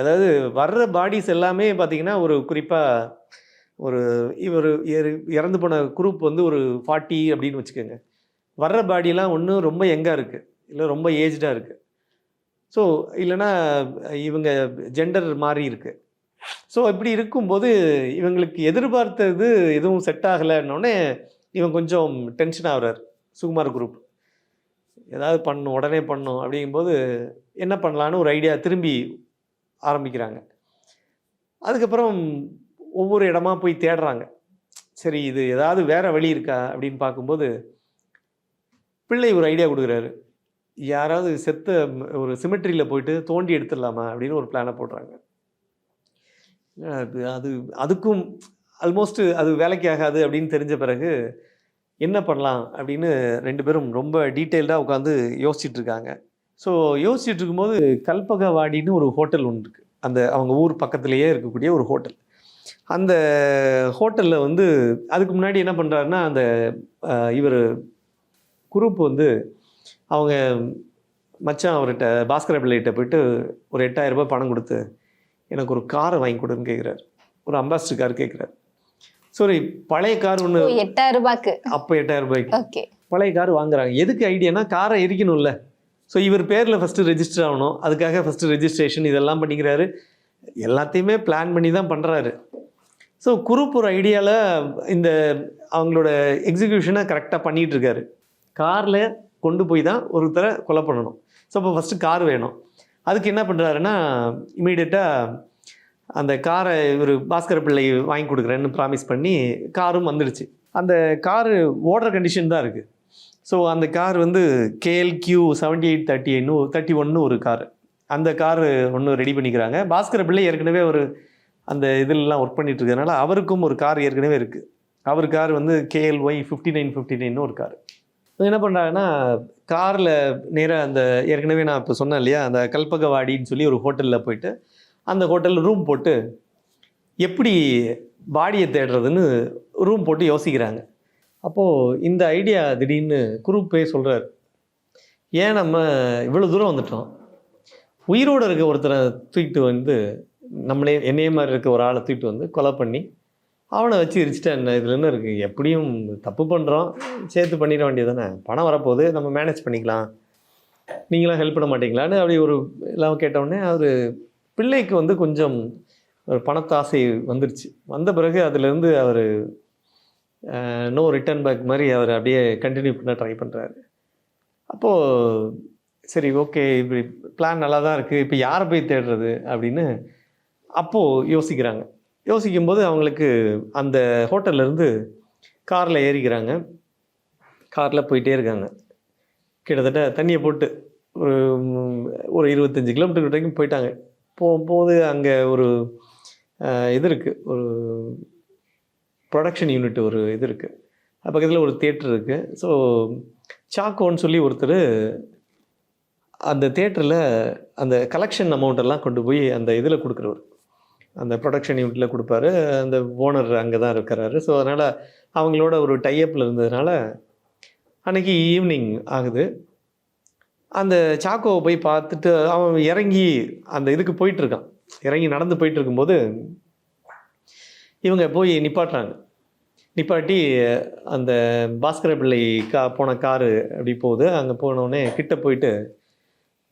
அதாவது வர்ற பாடிஸ் எல்லாமே பார்த்திங்கன்னா ஒரு குறிப்பாக இவர் இறந்து போன குரூப் வந்து ஒரு 40 அப்படின்னு வச்சுக்கோங்க. வர்ற பாடியெல்லாம் ஒன்று ரொம்ப யங்காக இருக்குது, இல்லை ரொம்ப ஏஜ்டாக இருக்குது. ஸோ இல்லைன்னா இவங்க ஜெண்டர் மாறி இருக்குது. ஸோ இப்படி இருக்கும்போது இவங்களுக்கு எதிர்பார்த்தது எதுவும் செட் ஆகலைன்னொடனே இவன் கொஞ்சம் டென்ஷன் ஆகுறார். சுகுமார் குரூப் ஏதாவது உடனே பண்ணும் அப்படிங்கும்போது என்ன பண்ணலான்னு ஒரு ஐடியா திரும்பி ஆரம்பிக்கிறாங்க. அதுக்கப்புறம் ஒவ்வொரு இடமா போய் தேடுறாங்க. சரி இது ஏதாவது வேறு வழி இருக்கா அப்படின்னு பார்க்கும்போது பிள்ளை ஒரு ஐடியா கொடுக்குறாரு. யாராவது செத்த ஒரு சிமெட்ரியில் போயிட்டு தோண்டி எடுத்துடலாமா அப்படின்னு ஒரு பிளானை போடுறாங்க. அதுக்கும் ஆல்மோஸ்ட் அது வேலைக்கு ஆகாது அப்படின்னு தெரிஞ்ச பிறகு என்ன பண்ணலாம் அப்படின்னு 2 பேரும் ரொம்ப டீட்டெயில்டாக உட்காந்து யோசிச்சுட்டு இருக்காங்க. ஸோ யோசிச்சுட்டு இருக்கும்போது கல்பகவாடின்னு ஒரு ஹோட்டல் ஒன்று இருக்குது, அந்த அவங்க ஊர் பக்கத்துலேயே இருக்கக்கூடிய ஒரு ஹோட்டல். அந்த ஹோட்டலில் வந்து அதுக்கு முன்னாடி என்ன பண்ணுறாருன்னா, அந்த இவர் குரூப் வந்து அவங்க மச்சான் அவர்கிட்ட பாஸ்கர பிள்ளைகிட்ட போயிட்டு ஒரு 8000 ரூபாய் பணம் கொடுத்து எனக்கு ஒரு காரை வாங்கி கொடுன்னு கேட்குறாரு. ஒரு அம்பாசிடர் கார் கேட்குறாரு. சரி பழைய கார் ஒன்று 8000 ரூபாய்க்கு, அப்போ 8000 ரூபாய்க்கு ஓகே பழைய கார் வாங்குறாங்க. எதுக்கு ஐடியானா காரை எரிக்கணும்ல. ஸோ இவர் பேரில் ஃபஸ்ட்டு ரெஜிஸ்டர் ஆகணும், அதுக்காக ஃபஸ்ட்டு ரெஜிஸ்ட்ரேஷன் இதெல்லாம் பண்ணிக்கிறாரு. எல்லாத்தையுமே பிளான் பண்ணி தான் பண்ணுறாரு. ஸோ குரூப் ஒரு ஐடியாவில் இந்த அவங்களோட எக்ஸிக்யூஷனை கரெக்டாக பண்ணிகிட்ருக்காரு. காரில் கொண்டு போய் தான் ஒருத்தரை கொலை பண்ணணும். ஸோ இப்போ ஃபஸ்ட்டு கார் வேணும். அதுக்கு என்ன பண்ணுறாருன்னா, இமீடியட்டாக அந்த காரை இவர் பாஸ்கர பிள்ளை வாங்கி கொடுக்குறேன்னு ப்ராமிஸ் பண்ணி காரும் வந்துடுச்சு. அந்த காரு ஓடுற கண்டிஷன் தான் இருக்குது. ஸோ அந்த கார் வந்து KLQ 7831 ஒரு காரு. அந்த காரு ஒன்று ரெடி பண்ணிக்கிறாங்க. பாஸ்கர பிள்ளை ஏற்கனவே அந்த இதிலெலாம் ஒர்க் பண்ணிட்டு இருக்கிறதுனால அவருக்கும் ஒரு கார் ஏற்கனவே இருக்குது. அவர் கார் வந்து KLY 5959 ஒரு கார். என்ன பண்ணுறாங்கன்னா, காரில் நேராக அந்த ஏற்கனவே நான் இப்போ சொன்னேன் இல்லையா, அந்த கல்பகவாடின்னு சொல்லி ஒரு ஹோட்டலில் போயிட்டு அந்த ஹோட்டலில் ரூம் போட்டு எப்படி பாடியை தேடுறதுன்னு ரூம் போட்டு யோசிக்கிறாங்க. அப்போது இந்த ஐடியா திடீர்னு குரூப்பே சொல்கிறார், ஏன் நம்ம இவ்வளோ தூரம் வந்துட்டோம், உயிரோடு இருக்க ஒருத்தரை தூக்கிட்டு வந்து என்னையே மாதிரி இருக்க ஒரு ஆளை தூக்கிட்டு வந்து கொலை பண்ணி அவனை வச்சு எரிச்சிட்டா என்ன, இதில் என்ன இருக்குது, எப்படியும் தப்பு பண்ணுறோம் சேர்த்து பண்ணிட வேண்டியது தானே, பணம் வரப்போகுது நம்ம மேனேஜ் பண்ணிக்கலாம், நீங்களாம் ஹெல்ப் பண்ண மாட்டிங்களான்னு அப்படி ஒரு எல்லாம் கேட்டவுடனே அவர் பிள்ளைக்கு வந்து கொஞ்சம் ஒரு பணத்தாசை வந்துருச்சு. வந்த பிறகு அதுலேருந்து அவர் நோ ரிட்டர்ன் பேக் மாதிரி அவர் அப்படியே கண்டினியூ பண்ண ட்ரை பண்ணுறாரு. அப்போது சரி ஓகே இப்படி பிளான் நல்லா தான் இருக்குது, இப்போ யாரை போய் தேடுறது அப்படின்னு அப்போது யோசிக்கிறாங்க. யோசிக்கும்போது அவங்களுக்கு அந்த ஹோட்டல்லேருந்து காரில் ஏறிக்கிறாங்க. காரில் போயிட்டே இருக்காங்க. கிட்டத்தட்ட தண்ணியை போட்டு ஒரு 25 கிலோமீட்டர் வரைக்கும் போயிட்டாங்க. போகும்போது அங்கே ஒரு இது இருக்குது, ஒரு ப்ரொடக்ஷன் யூனிட் ஒரு இது இருக்குது, பக்கத்தில் ஒரு தியேட்டர் இருக்குது. ஸோ சாக்கோன்னு சொல்லி ஒருத்தர் அந்த தியேட்டரில் அந்த கலெக்ஷன் அமௌண்ட்டெல்லாம் கொண்டு போய் அந்த இதில் கொடுக்குறவர், அந்த ப்ரொடக்ஷன் யூனிட்டில் கொடுப்பாரு. அந்த ஓனர் அங்கே தான் இருக்கிறாரு. ஸோ அதனால் அவங்களோட ஒரு டைஅப்பில் இருந்ததுனால அன்றைக்கி ஈவினிங் ஆகுது. அந்த சாக்கோவை போய் பார்த்துட்டு அவன் இறங்கி அந்த இதுக்கு போயிட்டுருக்கான். இறங்கி நடந்து போயிட்டு இருக்கும்போது இவங்க போய் நிப்பாட்டுறாங்க. நிப்பாட்டி அந்த பாஸ்கர பிள்ளை போன காரு அப்படி போகுது. அங்கே போனோடனே கிட்ட போயிட்டு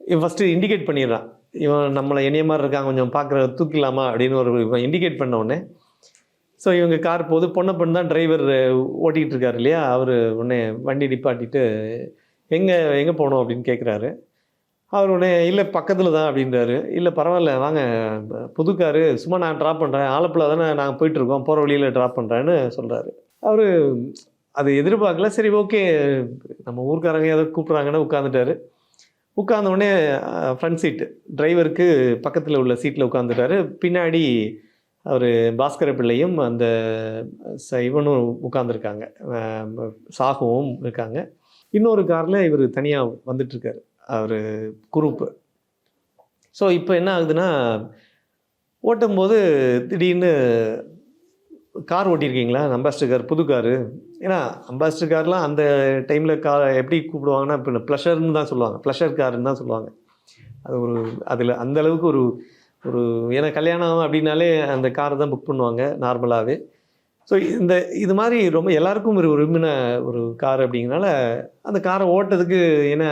இவன் ஃபஸ்ட்டு இண்டிகேட் பண்ணிடுறான். இவன் நம்மளை என்னைய மாதிரி இருக்கான், கொஞ்சம் பார்க்குற தூக்கிடலாமா அப்படின்னு ஒரு இவன் இண்டிகேட் பண்ண உடனே ஸோ இவங்க கார் போகுது. பொண்ணு தான் டிரைவர் ஓட்டிகிட்டு இருக்காரு இல்லையா, அவர் உடனே வண்டி நிப்பாட்டிட்டு எங்கே போகணும் அப்படின்னு கேட்குறாரு. அவர் உடனே இல்லை பக்கத்தில் தான் அப்படின்றாரு. இல்லை பரவாயில்ல வாங்க, புது காரு, சும்மா நான் ட்ராப் பண்ணுறேன், ஆலப்புழா தானே நாங்கள் போயிட்டுருக்கோம், போகிற வழியில் ட்ராப் பண்ணுறேன்னு சொல்கிறாரு. அவர் அது எதிர்பார்க்கல. சரி ஓகே நம்ம ஊர்க்காரங்க ஏதோ கூப்பிட்றாங்கன்னு உட்காந்துட்டாரு. உட்காந்தோடனே ஃப்ரண்ட் சீட்டு டிரைவருக்கு பக்கத்தில் உள்ள சீட்டில் உட்காந்துட்டாரு. பின்னாடி அவர் பாஸ்கர பிள்ளையும் அந்த இவனும் உட்காந்துருக்காங்க, சாகுவும் இருக்காங்க. இன்னொரு காரில் இவர் தனியாக வந்துட்டுருக்காரு, அவர் குரூப்பு. ஸோ இப்போ என்ன ஆகுதுன்னா, ஓட்டும்போது திடீர்னு கார் ஓட்டியிருக்கீங்களா, அம்பாஸ்டர் கார், புது காரு. ஏன்னா அம்பாஸ்டர் கார்லாம் அந்த டைமில் கார் எப்படி கூப்பிடுவாங்கன்னா, இப்போ ப்ளஷர்னு தான் சொல்லுவாங்க, ப்ளஷர் காருன்னு தான் சொல்லுவாங்க. அது ஒரு அதில் அந்தளவுக்கு ஒரு ஒரு ஏன்னா கல்யாணம் அப்படின்னாலே அந்த காரை தான் புக் பண்ணுவாங்க நார்மலாகவே. ஸோ இது மாதிரி ரொம்ப எல்லாருக்கும் ஒரு விரும்பின ஒரு கார் அப்படிங்கிறனால அந்த காரை ஓட்டுறதுக்கு என்ன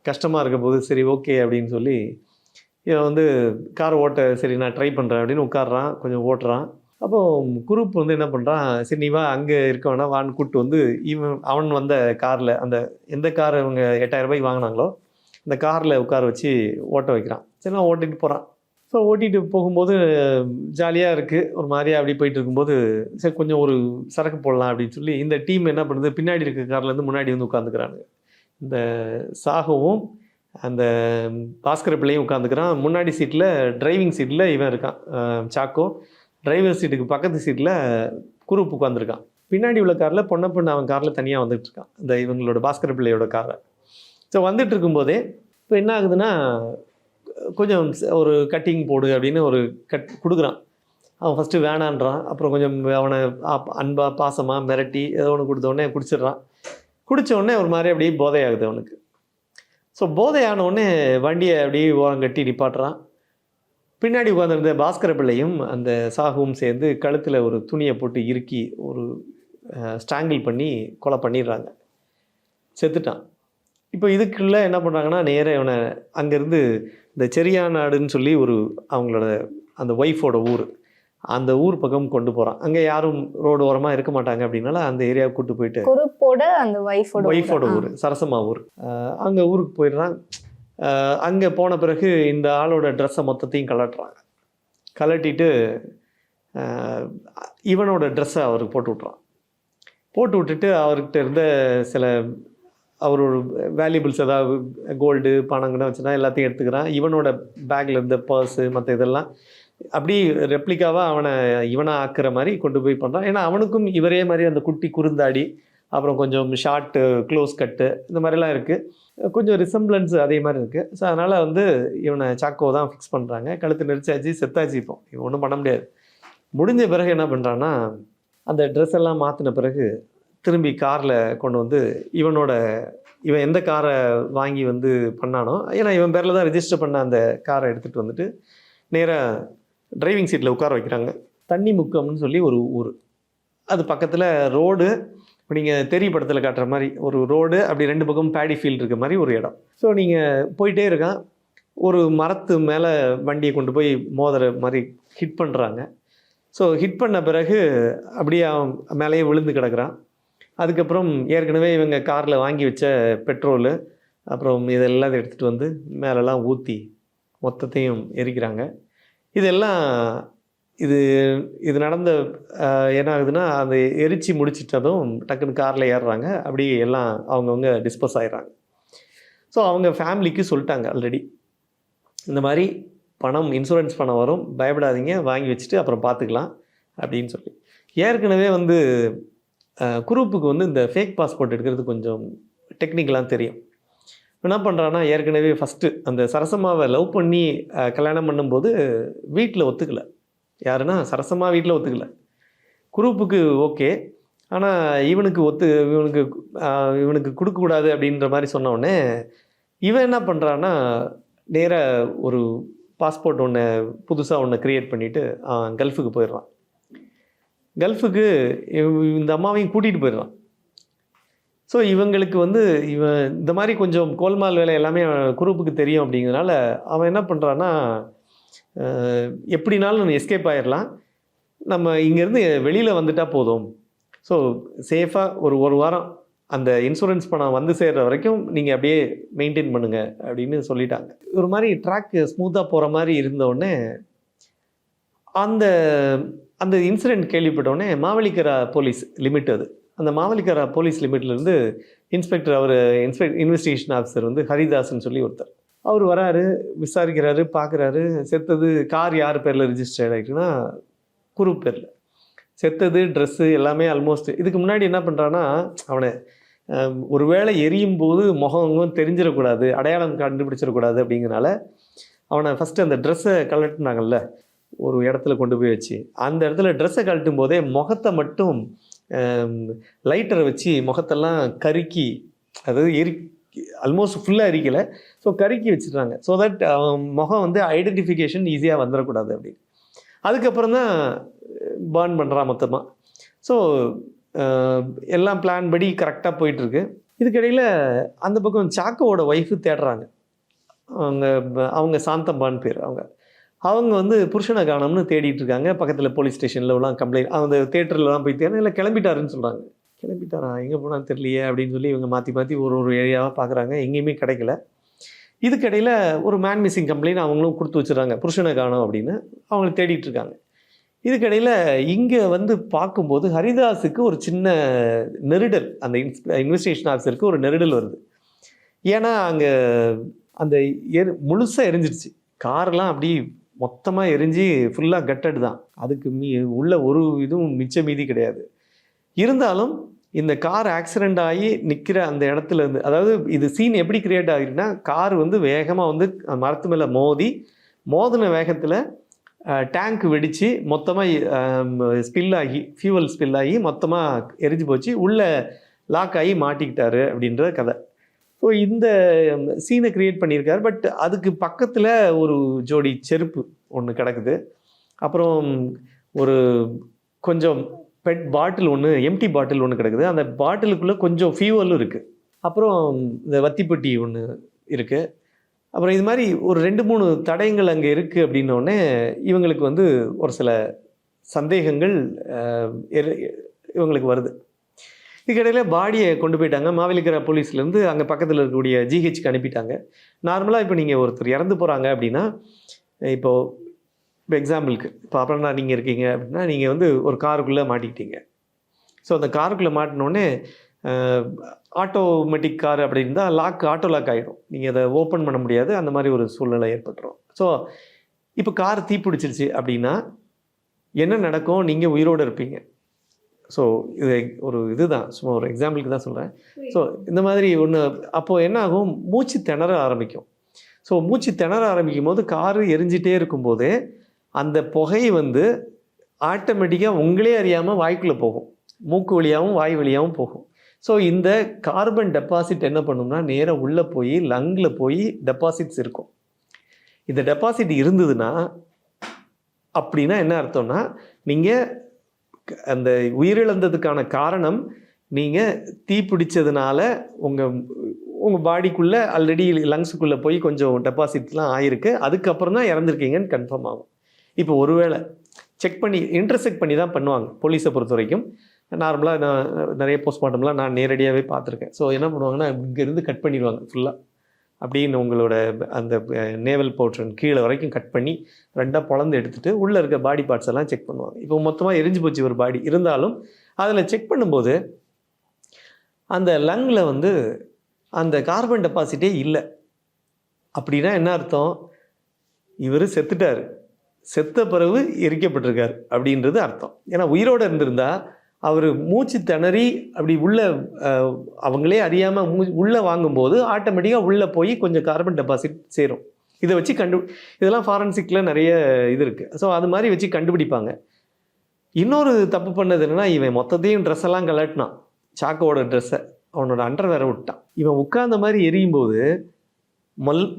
கஷ்டமாக இருக்க போது, சரி ஓகே அப்படின்னு சொல்லி இவன் வந்து காரை ஓட்ட சரி நான் ட்ரை பண்ணுறேன் அப்படின்னு உட்காடுறான், கொஞ்சம் ஓட்டுறான். அப்போது குரூப் வந்து என்ன பண்ணுறான், சரி நீ வா அங்கே இருக்க வேணா வான்னு கூப்பிட்டு வந்து அவன் வந்த காரில், அந்த எந்த கார் இவங்க 8000 ரூபாய்க்கு வாங்கினாங்களோ அந்த காரில் உட்கார வச்சு ஓட்ட வைக்கிறான். சரி நான் ஓட்டிகிட்டு போகிறான். ஸோ ஓட்டிகிட்டு போகும்போது ஜாலியாக இருக்குது, ஒரு மாதிரியாக அப்படி போயிட்டு இருக்கும்போது சரி கொஞ்சம் ஒரு சரக்கு போடலாம் அப்படின்னு சொல்லி இந்த டீம் என்ன பண்ணுது, பின்னாடி இருக்க கார்லேருந்து முன்னாடி வந்து உட்காந்துக்கிறானுங்க. இந்த சாகவும் அந்த பாஸ்கர பிள்ளையும் உட்காந்துக்கிறான். முன்னாடி சீட்டில் டிரைவிங் சீட்டில் இவன் இருக்கான் சாக்கோ, டிரைவர் சீட்டுக்கு பக்கத்து சீட்டில் குரூப் உட்காந்துருக்கான். பின்னாடி உள்ள காரில் பொண்ணு அவன் காரில் தனியாக வந்துட்டு இருக்கான், இந்த இவங்களோட பாஸ்கர பிள்ளையோட காரை. ஸோ வந்துட்டு இருக்கும்போதே இப்போ என்ன ஆகுதுன்னா, கொஞ்சம் ஒரு கட்டிங் போடு அப்படின்னு ஒரு கொடுக்குறான். அவன் ஃபஸ்ட்டு வேணான்றான். அப்புறம் கொஞ்சம் அவனை அன்பாக பாசமாக மிரட்டி ஏதோ ஒன்று கொடுத்தோடனே குடிச்சிடுறான். குடித்தோடனே ஒரு மாதிரி அப்படியே போதையாகுது அவனுக்கு. ஸோ போதையானவுடனே வண்டியை அப்படியே ஓரம் கட்டி நிப்பாட்டுறான். பின்னாடி உட்காந்துருந்த பாஸ்கர பிள்ளையும் அந்த சாகுவும் சேர்ந்து கழுத்தில் ஒரு துணியை போட்டு இறுக்கி ஒரு ஸ்ட்ராங்கிள் பண்ணி கொலை பண்ணிடுறாங்க. செத்துட்டான். இப்போ இதுக்குள்ளே என்ன பண்ணுறாங்கன்னா, நேராக இவனை அங்கேருந்து இந்த செரியாநாடுன்னு சொல்லி ஒரு அவங்களோட அந்த ஒய்ஃபோட ஊர், அந்த ஊர் பக்கம் கொண்டு போகிறான். அங்கே யாரும் ரோடு ஓரமாக இருக்க மாட்டாங்க அப்படின்னால அந்த ஏரியாவுக்கு கூப்பிட்டு போயிட்டு குரூப்போட அந்த ஒய்ஃபோட ஊர் சரசம்மா ஊர், அங்கே ஊருக்கு போயிடுறான். அங்கே போன பிறகு இந்த ஆளோட ட்ரெஸ்ஸை மொத்தத்தையும் கலட்டுறாங்க. கலட்டிட்டு இவனோட ட்ரெஸ்ஸை அவருக்கு போட்டு விட்றான். போட்டு விட்டுட்டு அவர்கிட்ட இருந்த சில அவரோட வேல்யூபிள்ஸ் ஏதாவது கோல்டு பணங்கன்னு வச்சுனா எல்லாத்தையும் எடுத்துக்கிறான். இவனோட பேக்கில் இருந்த பர்ஸு மற்ற இதெல்லாம் அப்படி ரெப்ளிக்காவாக இவனாக ஆக்குற மாதிரி கொண்டு போய் பண்ணுறான். ஏன்னா அவனுக்கும் இவரே மாதிரி அந்த குட்டி குறுந்தாடி, அப்புறம் கொஞ்சம் ஷார்ட்டு க்ளோஸ் கட்டு, இந்த மாதிரிலாம் இருக்குது, கொஞ்சம் ரிசம்பிளன்ஸ் அதே மாதிரி இருக்குது. ஸோ அதனால் வந்து இவனை சாக்கோ தான் ஃபிக்ஸ் பண்ணுறாங்க. கழுத்து நெரிச்சாச்சு, செத்தாச்சு. இப்போ இவன் ஒன்றும் பண்ண முடியாது. முடிஞ்ச பிறகு என்ன பண்ணுறான்னா, அந்த ட்ரெஸ் எல்லாம் மாற்றின பிறகு திரும்பி காரில் கொண்டு வந்து இவன் எந்த காரை வாங்கி வந்து பண்ணானோ, ஏன்னா இவன் பேரில் தான் ரெஜிஸ்டர் பண்ண அந்த காரை எடுத்துகிட்டு வந்துட்டு நேராக டிரைவிங் சீட்டில் உட்கார வைக்கிறாங்க. தண்ணி முக்கம்னு சொல்லி ஒரு ஊர், அது பக்கத்தில் ரோடு, இப்போ நீங்கள் தெரிய படத்தில் காட்டுற மாதிரி ஒரு ரோடு, அப்படி 2 பக்கம் பேடி ஃபீல்டு இருக்க மாதிரி ஒரு இடம். ஸோ நீங்கள் போயிட்டே இருக்கான், ஒரு மரத்து மேலே வண்டியை கொண்டு போய் மோதுற மாதிரி ஹிட் பண்ணுறாங்க. ஸோ ஹிட் பண்ண பிறகு அப்படியே அவன் மேலேயே விழுந்து கிடக்கிறான். அதுக்கப்புறம் ஏற்கனவே இவங்க காரில் வாங்கி வச்ச பெட்ரோலு அப்புறம் இதெல்லாம் எடுத்துகிட்டு வந்து மேலெல்லாம் ஊற்றி மொத்தத்தையும் எரிக்கிறாங்க. இதெல்லாம் இது நடந்த என்ன ஆகுதுன்னா, அந்த எரிச்சு முடிச்சிட்டதும் டக்குன்னு காரில் ஏறுறாங்க. அப்படி எல்லாம் அவங்கவுங்க டிஸ்போஸ் ஆகிடுறாங்க. ஸோ அவங்க ஃபேமிலிக்கு சொல்லிட்டாங்க ஆல்ரெடி, இந்த மாதிரி பணம் இன்சூரன்ஸ் பணம் வரும், பயப்படாதீங்க, வாங்கி வச்சுட்டு அப்புறம் பார்த்துக்கலாம் அப்படின்னு சொல்லி. ஏற்கனவே வந்து குரூப்புக்கு வந்து இந்த ஃபேக் பாஸ்போர்ட் எடுக்கிறது கொஞ்சம் டெக்னிக்கலாக தெரியும். என்ன பண்ணுறான்னா, ஏற்கனவே ஃபஸ்ட்டு அந்த சரசம்மாவை லவ் பண்ணி கல்யாணம் பண்ணும்போது வீட்டில் ஒத்துக்கலை. யாருன்னா சரசம்மா வீட்டில் ஒத்துக்கலை. குரூப்புக்கு ஓகே, ஆனால் இவனுக்கு கொடுக்கக்கூடாது அப்படின்ற மாதிரி சொன்ன உடனே இவன் என்ன பண்ணுறான்னா, நேராக ஒரு பாஸ்போர்ட் ஒன்று புதுசாக ஒன்று க்ரியேட் பண்ணிவிட்டு கல்ஃபுக்கு போயிடுறான். கல்ஃபுக்கு இந்த அம்மாவையும் கூட்டிகிட்டு போயிடுறான். ஸோ இவங்களுக்கு வந்து இவன் இந்த மாதிரி கொஞ்சம் கோல்மால் வேலை எல்லாமே குரூப்புக்கு தெரியும். அப்படிங்கிறதுனால அவன் என்ன பண்ணுறான்னா, எப்படினாலும் எஸ்கேப் ஆகிடலாம், நம்ம இங்கேருந்து வெளியில் வந்துட்டால் போதும், ஸோ சேஃபாக ஒரு வாரம் அந்த இன்சூரன்ஸ் பணம் வந்து சேர்கிற வரைக்கும் நீங்கள் அப்படியே மெயின்டைன் பண்ணுங்கள் அப்படின்னு சொல்லிட்டாங்க. ஒரு மாதிரி ட்ராக் ஸ்மூத்தாக போகிற மாதிரி இருந்தோடனே அந்த அந்த இன்சிடெண்ட் கேள்விப்பட்டோடனே மாவலிக்கரா போலீஸ் லிமிட், அந்த மாவலிக்கரா போலீஸ் லிமிட்லேருந்து இன்ஸ்பெக்டர், இன்வெஸ்டிகேஷன் ஆஃபீஸர் வந்து ஹரிதாஸ்ன்னு சொல்லி ஒருத்தர், அவர் வராரு, விசாரிக்கிறாரு, பார்க்குறாரு. செத்தது கார் யார் பேரில் ரிஜிஸ்டர்ட் ஆகிட்டுன்னா குரூப் பேரில். செத்தது, ட்ரெஸ்ஸு எல்லாமே ஆல்மோஸ்ட். இதுக்கு முன்னாடி என்ன பண்ணுறான்னா, அவனை ஒருவேளை எரியும் போது முகம் தெரிஞ்சிடக்கூடாது, அடையாளம் கண்டுபிடிச்சிடக்கூடாது அப்படிங்கிறனால அவனை ஃபஸ்ட்டு அந்த ட்ரெஸ்ஸை கழட்டினாங்கல்ல ஒரு இடத்துல கொண்டு போய் வச்சு, அந்த இடத்துல ட்ரெஸ்ஸை கழட்டும் போதே முகத்தை மட்டும் லைட்டரை வச்சு முகத்தெல்லாம் கருக்கி, அதாவது ஆல்மோஸ்ட் ஃபுல்லாக எரிக்கலை, ஸோ கருக்கி வச்சுட்டாங்க. ஸோ தட் முகம் வந்து ஐடென்டிஃபிகேஷன் ஈஸியாக வந்துடக்கூடாது அப்படின்னு. அதுக்கப்புறம் தான் பர்ன் பண்ணுறான் மொத்தமாக. ஸோ எல்லாம் பிளான் படி கரெக்டாக போயிட்டுருக்கு. இதுக்கிடையில் அந்த பக்கம் சாக்கோவோட ஒய்ஃபு தேடுறாங்க. அவங்க சாந்தம்பான்னு பேர். அவங்க வந்து புருஷனை காணோம்னு தேடிட்டு இருக்காங்க. பக்கத்தில் போலீஸ் ஸ்டேஷன்லலாம் கம்ப்ளைண்ட், அந்த தேட்டர்லாம் போய் தேடணும், இல்லை கிளம்பிட்டாருன்னு சொல்கிறாங்க. கிளம்பிட்டாரா, எங்கே போனான்னு தெரியலையே அப்படின்னு சொல்லி இவங்க மாற்றி ஒரு ஏரியாவாக பார்க்குறாங்க, எங்கேயுமே கிடைக்கல. இதுக்கிடையில் ஒரு மேன் மிஸ்ஸிங் கம்ப்ளைண்ட் அவங்களும் கொடுத்து வச்சுறாங்க, புருஷனை காணோம் அப்படின்னு அவங்கள தேடிட்டு இருக்காங்க. இதுக்கிடையில் இங்கே வந்து பார்க்கும்போது ஹரிதாஸுக்கு ஒரு சின்ன நெருடல், அந்த இன்வெஸ்டிகேஷன் ஆஃபீஸருக்கு ஒரு நெருடல் வருது. ஏன்னா அங்கே அந்த முழுசாக எரிஞ்சிடுச்சு, காரெல்லாம் அப்படி மொத்தமாக எரிஞ்சு ஃபுல்லாக கட்டட் தான், அதுக்கு உள்ள ஒரு இதுவும் மிச்ச மீதி கிடையாது. இருந்தாலும் இந்த கார் ஆக்சிடெண்ட் ஆகி நிற்கிற அந்த இடத்துல இருந்து, அதாவது இது சீன் எப்படி கிரியேட் ஆகிருக்குன்னா, கார் வந்து வேகமாக வந்து மரத்து மேலே மோதின வேகத்தில் டேங்க் வெடித்து மொத்தமாக ஃபியூவல் ஸ்பில் ஆகி மொத்தமாக எரிஞ்சு போச்சு, உள்ளே லாக் ஆகி மாட்டிக்கிட்டாரு அப்படின்ற கதை. ஸோ இந்த சீனை க்ரியேட் பண்ணியிருக்காரு. பட் அதுக்கு பக்கத்தில் ஒரு ஜோடி செருப்பு ஒன்று கிடக்குது, அப்புறம் ஒரு கொஞ்சம் பெட் பாட்டில் ஒன்று, எம்டி பாட்டில் ஒன்று கிடக்குது, அந்த பாட்டிலுக்குள்ளே கொஞ்சம் ஃபியூவலும் இருக்குது, அப்புறம் இந்த வத்திப்பட்டி ஒன்று இருக்குது. அப்புறம் இது மாதிரி ஒரு 2-3 தடயங்கள் அங்கே இருக்குது. அப்படின்னோடனே இவங்களுக்கு வந்து ஒரு சில சந்தேகங்கள் இவங்களுக்கு வருது. இதுக்கிடையில் பாடியை கொண்டு போயிட்டாங்க மாவேலிக்கரா போலீஸ்லேருந்து, அங்கே பக்கத்தில் இருக்கக்கூடிய ஜிஹெச்க்கு அனுப்பிட்டாங்க. நார்மலாக இப்போ நீங்கள் ஒருத்தர் இறந்து போகிறாங்க அப்படின்னா, இப்போ எக்ஸாம்பிளுக்கு இப்போ அப்புறம்னா நீங்கள் இருக்கீங்க அப்படின்னா, நீங்கள் வந்து ஒரு காருக்குள்ளே மாட்டிக்கிட்டீங்க. ஸோ அந்த காருக்குள்ளே மாட்டினோடனே ஆட்டோமேட்டிக் கார் அப்படி இருந்தால் ஆட்டோ லாக் ஆகிடும், நீங்கள் அதை ஓப்பன் பண்ண முடியாது, அந்த மாதிரி ஒரு சூழ்நிலை ஏற்பட்டுரும். ஸோ இப்போ கார் தீப்பிடிச்சிருச்சு அப்படின்னா என்ன நடக்கும், நீங்கள் உயிரோடு இருப்பீங்க. ஸோ இது ஒரு இதுதான், சும்மா ஒரு எக்ஸாம்பிளுக்கு தான் சொல்கிறேன். ஸோ இந்த மாதிரி ஒன்று அப்போது என்ன ஆகும், மூச்சு திணற ஆரம்பிக்கும். ஸோ மூச்சு திணற ஆரம்பிக்கும் போது காரு எரிஞ்சிட்டே இருக்கும்போதே அந்த புகை வந்து ஆட்டோமேட்டிக்காக உங்களே அறியாமல் வாய்க்குள்ளே போகும், மூக்கு வழியாகவும் வாய் வழியாகவும் போகும். ஸோ இந்த கார்பன் டெபாசிட் என்ன பண்ணும்னா, நேராக உள்ளே போய் லங்கில் போய் டெபாசிட்ஸ் இருக்கும். இந்த டெபாசிட் இருந்ததுன்னா அப்படின்னா என்ன அர்த்தம்னா, நீங்கள் அந்த உயிரிழந்ததுக்கான காரணம் நீங்கள் தீப்பிடிச்சதுனால உங்கள் பாடிக்குள்ளே ஆல்ரெடி லங்ஸுக்குள்ளே போய் கொஞ்சம் டெபாசிட்லாம் ஆகிருக்கு, அதுக்கப்புறம் தான் இறந்துருக்கீங்கன்னு கன்ஃபார்ம் ஆகும். இப்போ ஒருவேளை செக் பண்ணி இன்டர்செக்ட் பண்ணி தான் பண்ணுவாங்க போலீஸை பொறுத்த வரைக்கும். நார்மலாக நான் நிறைய போஸ்ட்மார்ட்டம்லாம் நான் நேரடியாகவே பார்த்துருக்கேன். ஸோ என்ன பண்ணுவாங்கன்னா, இங்கேருந்து கட் பண்ணிடுவாங்க ஃபுல்லாக, அப்படின்னு உங்களோட அந்த நேவல் போர்ஷன் கீழே வரைக்கும் கட் பண்ணி 2ஆக பொளந்து எடுத்துகிட்டு உள்ளே இருக்க பாடி பார்ட்ஸ் எல்லாம் செக் பண்ணுவாங்க. இப்போ மொத்தமாக எரிஞ்சு போச்சு ஒரு பாடி, இருந்தாலும் அதில் செக் பண்ணும்போது அந்த லங்கில் வந்து அந்த கார்பன் டெபாசிட்டே இல்லை. அப்படின்னா என்ன அர்த்தம், இவர் செத்துட்டார், செத்த பிறகு எரிக்கப்பட்டிருக்கார் அப்படின்றது அர்த்தம். ஏன்னா உயிரோடு இருந்திருந்தா அவர் மூச்சு திணறி அப்படி உள்ள அவங்களே அறியாமல் உள்ளே வாங்கும்போது ஆட்டோமேட்டிக்காக உள்ளே போய் கொஞ்சம் கார்பன் டெபாசிட் சேரும். இதை வச்சு இதெல்லாம் ஃபாரன்சிக்கில் நிறைய இது இருக்குது. ஸோ அது மாதிரி வச்சு கண்டுபிடிப்பாங்க. இன்னொரு தப்பு பண்ணது என்னென்னா, இவன் மொத்தத்தையும் ட்ரெஸ்ஸெல்லாம் கலட்டினான். சாக்கோட ட்ரெஸ்ஸை அவனோட அண்டர்வேரை விட்டான். இவன் உட்கார்ந்த மாதிரி எரியும் போது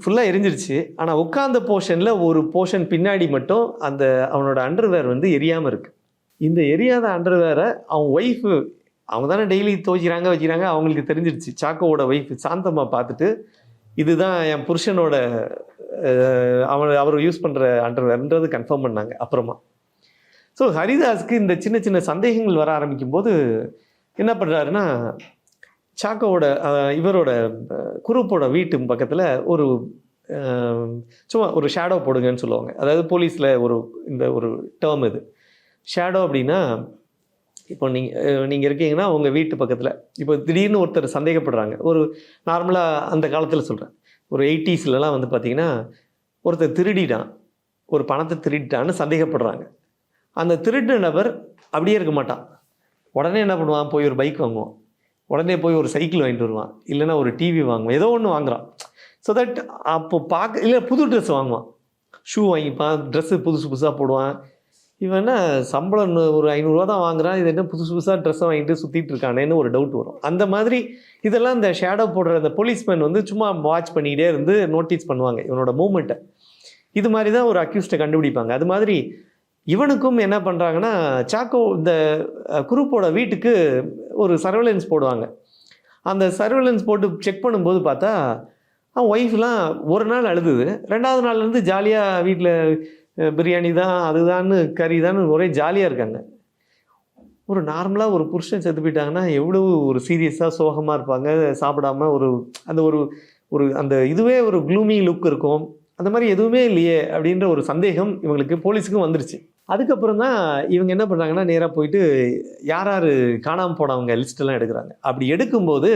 ஃபுல்லாக எரிஞ்சிருச்சு. ஆனால் உட்கார்ந்த போர்ஷனில் ஒரு போர்ஷன் பின்னாடி மட்டும் அந்த அவனோட அண்டர்வேர் வந்து எரியாமல் இருக்குது. இந்த எரியாத அண்டர்வேரை அவன் ஒய்ஃபு, அவங்க தானே டெய்லி துவைக்கிறாங்க வைக்கிறாங்க, அவங்களுக்கு தெரிஞ்சிருச்சு. சாக்கோவோட ஒய்ஃப் சாந்தம்மா பார்த்துட்டு, இதுதான் என் புருஷனோட அவர் யூஸ் பண்ணுற அண்டர்வேர்ன்றது கன்ஃபார்ம் பண்ணாங்க அப்புறமா. ஸோ ஹரிதாஸ்க்கு இந்த சின்ன சின்ன சந்தேகங்கள் வர ஆரம்பிக்கும் போது என்ன பண்ணுறாருன்னா, சாக்கோவோட இவரோட குரூப்போட வீட்டு பக்கத்தில் ஒரு சும்மா ஒரு ஷேடோ போடுங்கன்னு சொல்லுவாங்க. அதாவது போலீஸில் இந்த ஒரு டேர்ம் இது. ஷேடோ அப்படின்னா, இப்போ நீங்கள் இருக்கீங்கன்னா உங்கள் வீட்டு பக்கத்தில் இப்போ திடீர்னு ஒருத்தர் சந்தேகப்படுறாங்க. ஒரு நார்மலாக அந்த காலத்தில் சொல்கிறேன், ஒரு 80ஸ்லாம் வந்து பார்த்திங்கன்னா ஒருத்தர் திருடிட்டான், ஒரு பணத்தை திருடிட்டான்னு சந்தேகப்படுறாங்க. அந்த திருடின நபர் அப்படியே இருக்க மாட்டான். உடனே என்ன பண்ணுவான், போய் ஒரு பைக் வாங்குவான், உடனே போய் ஒரு சைக்கிள் வாங்கிட்டு வருவான், இல்லைன்னா ஒரு டிவி வாங்குவான், ஏதோ ஒன்று வாங்குறான். ஸோ தட் அப்போ இல்லை புது ட்ரெஸ் வாங்குவான், ஷூ வாங்கிப்பான், ட்ரெஸ்ஸு புதுசாக போடுவான். இவன் என்ன சம்பளம் ஒரு 500 ரூபா தான் வாங்குறான், இது என்ன புதுசாக ட்ரெஸ்ஸை வாங்கிட்டு சுற்றிட்டு இருக்கானேன்னு ஒரு டவுட் வரும். அந்த மாதிரி இதெல்லாம் இந்த ஷேடோ போடுற அந்த போலீஸ்மேன் வந்து சும்மா வாட்ச் பண்ணிக்கிட்டே இருந்து நோட்டீஸ் பண்ணுவாங்க இவனோட மூமெண்ட்டை. இது மாதிரி தான் ஒரு அக்யூஸ்டை கண்டுபிடிப்பாங்க. அது மாதிரி இவனுக்கும் என்ன பண்ணுறாங்கன்னா, சாக்கோ இந்த குரூப்போட வீட்டுக்கு ஒரு சர்வேலன்ஸ் போடுவாங்க. அந்த சர்வேலன்ஸ் போட்டு செக் பண்ணும்போது பார்த்தா அவன் ஒய்ஃப்லாம் ஒரு நாள் அழுதுது, 2வது நாள்லேருந்து ஜாலியாக வீட்டில் பிரியாணி தான், அதுதான்னு கறி தான், ஒரே ஜாலியாக இருக்காங்க. ஒரு நார்மலாக ஒரு புருஷன் செத்து போயிட்டாங்கன்னா எவ்வளோ ஒரு சீரியஸாக சோகமாக இருப்பாங்க, சாப்பிடாம ஒரு அந்த இதுவே ஒரு க்ளூமி லுக் இருக்கும். அந்த மாதிரி எதுவுமே இல்லையே அப்படின்ற ஒரு சந்தேகம் இவங்களுக்கு போலீஸுக்கும் வந்துருச்சு. அதுக்கப்புறம் தான் இவங்க என்ன பண்ணுறாங்கன்னா, நேராக போயிட்டு யார் யார் காணாமல் போனவங்க லிஸ்ட்டெல்லாம் எடுக்கிறாங்க. அப்படி எடுக்கும்போது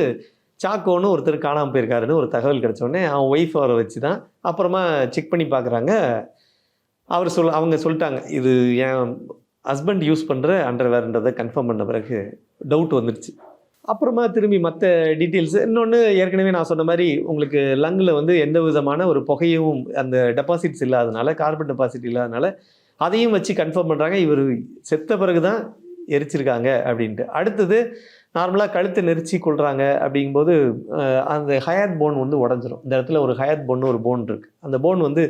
சாக்கோன்னு ஒருத்தர் காணாமல் போயிருக்காருன்னு ஒரு தகவல் கிடச்சோடனே அவன் ஒய்ஃப் அவரை வச்சு தான் அப்புறமா செக் பண்ணி பார்க்குறாங்க. அவங்க சொல்லிட்டாங்க, இது என் ஹஸ்பண்ட் யூஸ் பண்ணுற அண்டர்வேர்ன்றதை கன்ஃபார்ம் பண்ண பிறகு டவுட் வந்துடுச்சு. அப்புறமா திரும்பி மற்ற டீட்டெயில்ஸு இன்னொன்று, ஏற்கனவே நான் சொன்ன மாதிரி உங்களுக்கு லங்கில் வந்து எந்த விதமான ஒரு புகையும் அந்த டெபாசிட்ஸ் இல்லாதனால, கார்பன் டெபாசிட் இல்லாதனால அதையும் வச்சு கன்ஃபார்ம் பண்ணுறாங்க இவர் செத்த பிறகு தான் எரிச்சிருக்காங்க அப்படின்ட்டு. அடுத்தது நார்மலாக கழுத்தை நெரிச்சி கொள்கிறாங்க அப்படிங்கும்போது அந்த ஹயாத் போன் வந்து உடஞ்சிரும். இந்த இடத்துல ஒரு ஹயாத் போன்னு ஒரு போன் இருக்குது. அந்த போன் வந்து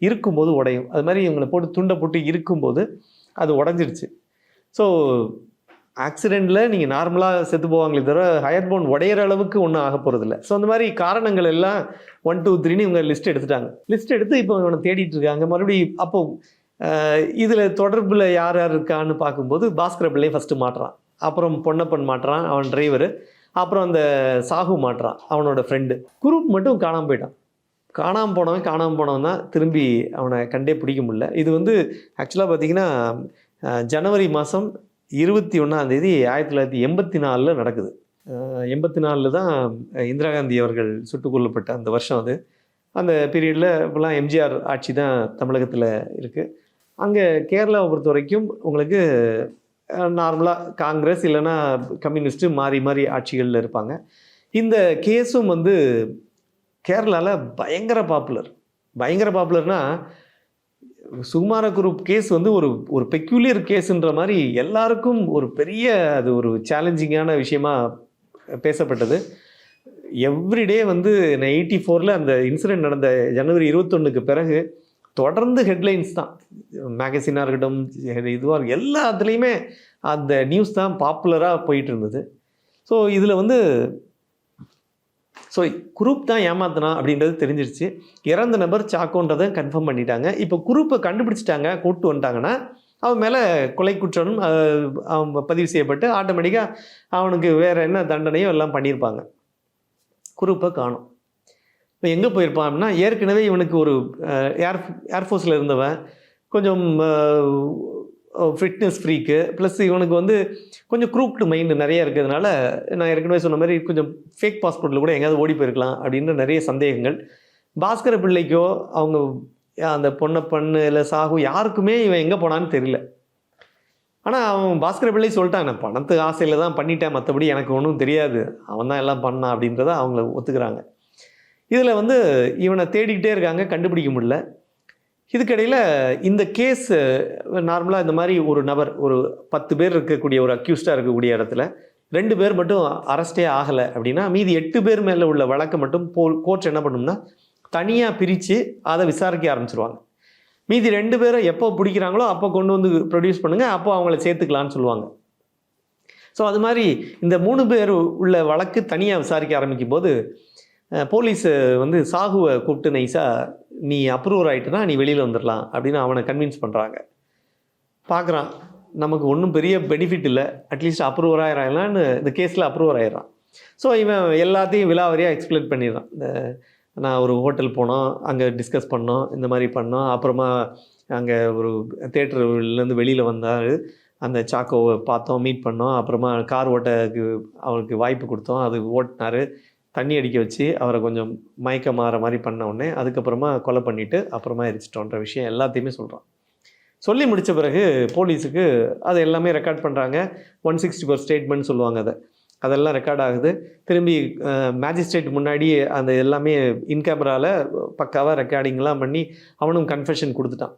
இருக்கும்போது உடையும். அது மாதிரி இவங்களை போட்டு துண்டை போட்டு இருக்கும்போது அது உடஞ்சிருச்சு. ஸோ ஆக்சிடெண்ட்டில் நீங்கள் நார்மலாக செத்து போவாங்களே தவிர ஹயாத் போன் உடையிற அளவுக்கு ஒன்றும் ஆக போகிறதில்ல. ஸோ அந்த மாதிரி காரணங்கள் எல்லாம் 1 2 3ன்னு இவங்க லிஸ்ட் எடுத்துட்டாங்க. லிஸ்ட் எடுத்து இப்போ இவனை தேடிட்டு இருக்காங்க. மறுபடியும் அப்போது இதில் தொடர்பில் யார் யார் இருக்கான்னு பார்க்கும்போது பாஸ்கர பிள்ளை ஃபஸ்ட்டு மாட்டுறான், அப்புறம் பொன்னப்பன் மாட்டுறான், அவன் டிரைவரு, அப்புறம் அந்த சாகு மாட்டுறான், அவனோட ஃப்ரெண்டு. குரூப் மட்டும் காணாமல் போயிட்டான். காணாமல் போனவன் தான் திரும்பி அவனை கண்டே பிடிக்க முடியல. இது வந்து ஆக்சுவலாக பார்த்திங்கன்னா ஜனவரி மாதம் 21 1984 நடக்குது. 84 தான் இந்திரா காந்தி அவர்கள் சுட்டுக் கொல்லப்பட்ட அந்த வருஷம் அது. அந்த பீரியடில் இப்போலாம் எம்ஜிஆர் ஆட்சி தான் தமிழகத்தில் இருக்குது. அங்கே கேரளாவை பொறுத்த வரைக்கும் உங்களுக்கு நார்மலாக காங்கிரஸ் இல்லைன்னா கம்யூனிஸ்ட்டு மாறி மாறி ஆட்சிகளில் இருப்பாங்க. இந்த கேஸும் வந்து கேரளாவில் பயங்கர பாப்புலர்னா சுகுமார குரூப் கேஸ் வந்து ஒரு பெக்யூலியர் கேஸுன்ற மாதிரி எல்லாருக்கும் ஒரு பெரிய அது ஒரு சேலஞ்சிங்கான விஷயமா பேசப்பட்டது. எவ்ரிடே வந்து 84 அந்த இன்சிடெண்ட் நடந்த ஜனவரி 21 பிறகு தொடர்ந்து ஹெட்லைன்ஸ் தான், மேகசினாக இருக்கட்டும், இதுவாக எல்லாத்துலேயுமே அந்த நியூஸ் தான் பாப்புலராக போயிட்டு இருந்தது. ஸோ இதில் வந்து குரூப் தான் ஏமாத்தினா அப்படின்றது தெரிஞ்சிருச்சு. இறந்த நபர் சாக்கோன்றதை கன்ஃபார்ம் பண்ணிட்டாங்க. இப்போ குரூப்பை கண்டுபிடிச்சிட்டாங்க, கூப்பிட்டு வந்துட்டாங்கன்னா அவன் மேலே கொலை குற்றம் அவன் பதிவு செய்யப்பட்டு ஆட்டோமேட்டிக்காக அவனுக்கு வேறு என்ன தண்டனையோ எல்லாம் பண்ணியிருப்பாங்க. குரூப்பை காணும். இப்போ எங்கே போயிருப்பான் அப்படின்னா, ஏற்கனவே இவனுக்கு ஒரு ஏர்ஃபோர்ஸில் இருந்தவன், கொஞ்சம் ஃபிட்னஸ் ஃப்ரீக்கு, ப்ளஸ் இவனுக்கு வந்து கொஞ்சம் க்ரூப்டு மைண்டு நிறைய இருக்கிறதுனால, நான் ஏற்கனவே சொன்ன மாதிரி கொஞ்சம் ஃபேக் பாஸ்போர்ட்டில் கூட எங்கேயாவது ஓடி போயிருக்கலாம் அப்படின்ற நிறைய சந்தேகங்கள். பாஸ்கர பிள்ளைக்கோ அவங்க அந்த பொன்னப்பன் இல்லை சாகு யாருக்குமே இவன் எங்கே போனான்னு தெரியல. ஆனால் அவன் பாஸ்கர பிள்ளை சொல்லிட்டான், நான் பணத்து ஆசையில் தான் பண்ணிட்டேன், மற்றபடி எனக்கு ஒன்றும் தெரியாது, அவன் தான் எல்லாம் பண்ணான் அப்படின்றத அவங்கள ஒத்துக்கிறாங்க. இதில் வந்து இவனை தேடிக்கிட்டே இருக்காங்க, கண்டுபிடிக்க முடியல. இதுக்கிடையில் இந்த கேஸ் நார்மலாக இந்த மாதிரி ஒரு நபர் ஒரு 10 பேர் இருக்கக்கூடிய ஒரு அக்யூஸ்டாக இருக்கக்கூடிய இடத்துல 2 பேர் மட்டும் அரெஸ்டே ஆகலை அப்படின்னா மீதி 8 பேர் மேலே உள்ள வழக்கை மட்டும் கோர்ட் என்ன பண்ணும்னா தனியாக பிரித்து அதை விசாரிக்க ஆரம்பிச்சிருவாங்க. மீதி 2 பேரை எப்போ பிடிக்கிறாங்களோ அப்போ கொண்டு வந்து ப்ரொடியூஸ் பண்ணுங்கள், அப்போ அவங்கள சேர்த்துக்கலான்னு சொல்லுவாங்க. ஸோ அது மாதிரி இந்த 3 பேர் உள்ள வழக்கு தனியாக விசாரிக்க ஆரம்பிக்கும் போது போலீஸு வந்து சாகுவை கூப்பிட்டு நைஸாக நீ அப்ரூவர் ஆகிட்டுனா நீ வெளியில் வந்துடலாம் அப்படின்னு அவனை கன்வின்ஸ் பண்ணுறாங்க. பார்க்குறான் நமக்கு ஒன்றும் பெரிய பெனிஃபிட் இல்லை, அட்லீஸ்ட் அப்ரூவர் ஆகிடலான்னு இந்த கேஸில் அப்ரூவர் ஆகிடுறான். ஸோ இவன் எல்லாத்தையும் விலாவரியாக எக்ஸ்பிளைன் பண்ணிடுறான். நான் ஒரு ஹோட்டல் போனோம், அங்கே டிஸ்கஸ் பண்ணோம், இந்த மாதிரி பண்ணோம், அப்புறமா அங்கே ஒரு தேட்டர்லேருந்து வெளியில் வந்தார், அந்த சாக்கோவை பார்த்தோம், மீட் பண்ணோம், அப்புறமா கார் ஓட்டக்கு அவருக்கு வாய்ப்பு கொடுத்தோம், அது ஓட்டினார், தண்ணி அடிக்க வச்சு அவரை கொஞ்சம் மயக்க மாற மாதிரி பண்ண உடனே அதுக்கப்புறமா கொலை பண்ணிவிட்டு அப்புறமா எரிச்சிட்டோன்ற விஷயம் எல்லாத்தையுமே சொல்கிறான். சொல்லி முடித்த பிறகு போலீஸுக்கு அது எல்லாமே ரெக்கார்ட் பண்ணுறாங்க. 164 ஸ்டேட்மெண்ட் சொல்லுவாங்க, அதெல்லாம் ரெக்கார்ட் ஆகுது. திரும்பி மேஜிஸ்ட்ரேட் முன்னாடி அந்த எல்லாமே இன்கேமராவில் பக்காவாக ரெக்கார்டிங்லாம் பண்ணி அவனும் கன்ஃபெஷன் கொடுத்துட்டான்.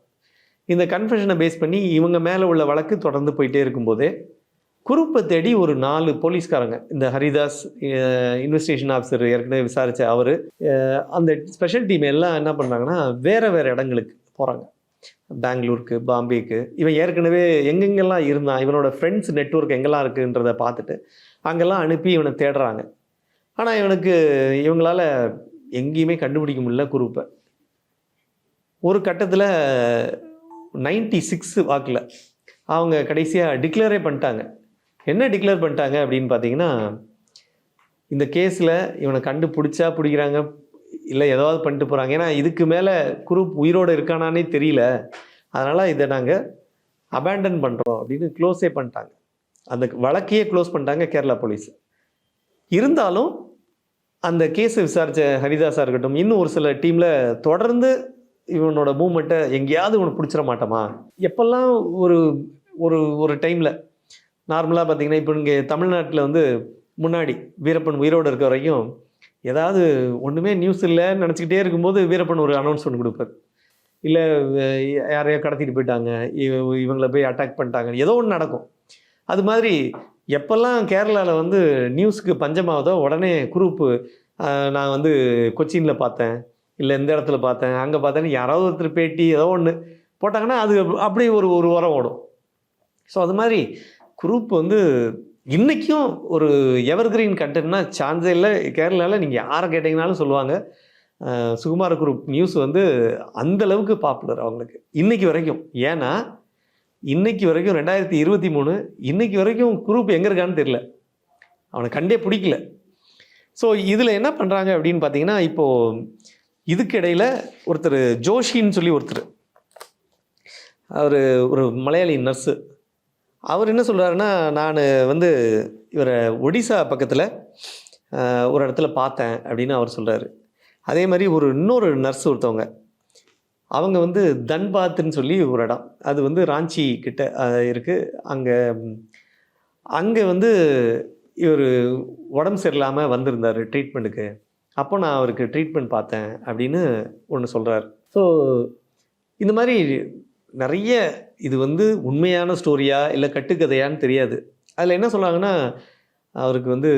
இந்த கன்ஃபெஷனை பேஸ் பண்ணி இவங்க மேலே உள்ள வழக்கு தொடர்ந்து போயிட்டே இருக்கும்போதே குரூப்பை தேடி ஒரு 4 போலீஸ்காரங்க, இந்த ஹரிதாஸ் இன்வெஸ்டிகேஷன் ஆஃபீஸர் ஏற்கனவே விசாரித்த அவர், அந்த ஸ்பெஷல் டீம் எல்லாம் என்ன பண்ணுறாங்கன்னா வேறு இடங்களுக்கு போகிறாங்க. பெங்களூருக்கு, பாம்பேக்கு. இவன் ஏற்கனவே எங்கெங்கெல்லாம் இருந்தான், இவனோட ஃப்ரெண்ட்ஸ் நெட்வொர்க் எங்கெல்லாம் இருக்குன்றதை பார்த்துட்டு அங்கெல்லாம் அனுப்பி இவனை தேடுறாங்க. ஆனால் இவங்களால் எங்கேயுமே கண்டுபிடிக்க முடியல குரூப்பை. ஒரு கட்டத்தில் 96 வாக்கில் அவங்க கடைசியாக டிக்ளேரே பண்ணிட்டாங்க. என்ன டிக்ளேர் பண்ணிட்டாங்க அப்படின்னு பார்த்தீங்கன்னா, இந்த கேஸில் இவனை கண்டுபிடிச்சா பிடிக்கிறாங்க, இல்லை ஏதாவது பண்ணிட்டு போகிறாங்க, ஏன்னா இதுக்கு மேலே குரூப் உயிரோடு இருக்கானானே தெரியல, அதனால் இதை நாங்கள் அபேண்டன் பண்ணுறோம் அப்படின்னு க்ளோஸே பண்ணிட்டாங்க. அந்த வழக்கையே க்ளோஸ் பண்ணிட்டாங்க கேரளா போலீஸ். இருந்தாலும் அந்த கேஸை விசாரித்த ஹரிதாஸாக இருக்கட்டும், இன்னும் ஒரு சில டீமில் தொடர்ந்து இவனோட மூமெண்ட்டை எங்கேயாவது இவனை பிடிச்சிட மாட்டோமா. எப்பெல்லாம் ஒரு ஒரு ஒரு டைமில் நார்மலாக பார்த்திங்கன்னா, இப்போ இங்கே தமிழ்நாட்டில் வந்து முன்னாடி வீரப்பன் உயிரோடு இருக்க வரைக்கும் ஏதாவது ஒன்றுமே நியூஸ் இல்லைன்னு நினச்சிக்கிட்டே இருக்கும்போது வீரப்பன் ஒரு அனௌன்ஸ்மெண்ட் கொடுப்பார், இல்லை யாரையோ கடத்திட்டு போயிட்டாங்க, இவங்களை போய் அட்டாக் பண்ணிட்டாங்க, ஏதோ ஒன்று நடக்கும். அது மாதிரி எப்போல்லாம் கேரளாவில் வந்து நியூஸுக்கு பஞ்சமாவதோ உடனே குரூப்பு நான் வந்து கொச்சினில் பார்த்தேன், இல்லை இந்த இடத்துல பார்த்தேன், அங்கே பார்த்தேன்னு யாராவது ஒருத்தர் பேட்டி ஏதோ ஒன்று போட்டாங்கன்னா அது அப்படி ஒரு வாரம் ஓடும். ஸோ அது மாதிரி குரூப் வந்து இன்றைக்கும் ஒரு எவர்கிரீன் கண்டென்ட்னா சான்ஸே இல்லை. கேரளாவில் நீங்கள் யாரை கேட்டிங்கனாலும் சொல்லுவாங்க. சுகுமார குரூப் நியூஸ் வந்து அந்தளவுக்கு பாப்புலர் அவங்களுக்கு இன்றைக்கி வரைக்கும். ஏன்னா இன்றைக்கி வரைக்கும் 2023 இன்றைக்கி வரைக்கும் குரூப் எங்கே இருக்கான்னு தெரியல, அவனை கண்டே பிடிக்கல. ஸோ இதில் என்ன பண்ணுறாங்க அப்படின்னு பார்த்தீங்கன்னா, இப்போது இதுக்கிடையில் ஒருத்தர் ஜோஷின்னு சொல்லி ஒருத்தர், அவர் ஒரு மலையாளி நர்ஸு, அவர் என்ன சொல்கிறாருன்னா, நான் வந்து இவரை ஒடிசா பக்கத்தில் ஒரு இடத்துல பார்த்தேன் அப்படின்னு அவர் சொல்கிறாரு. அதே மாதிரி இன்னொரு நர்ஸ் ஒருத்தவங்க, அவங்க வந்து தன்பாத்ன்னு சொல்லி ஒரு இடம், அது வந்து ராஞ்சி கிட்ட இருக்குது, அங்கே வந்து இவர் உடம்பு சரியில்லாமல் வந்திருந்தார் ட்ரீட்மெண்ட்டுக்கு, அப்போ நான் அவருக்கு ட்ரீட்மெண்ட் பார்த்தேன் அப்படின்னு ஒன்று சொல்கிறார். ஸோ இந்த மாதிரி நிறைய, இது வந்து உண்மையான ஸ்டோரியா இல்லை கட்டுக்கதையான்னு தெரியாது. அதில் என்ன சொல்கிறாங்கன்னா, அவருக்கு வந்து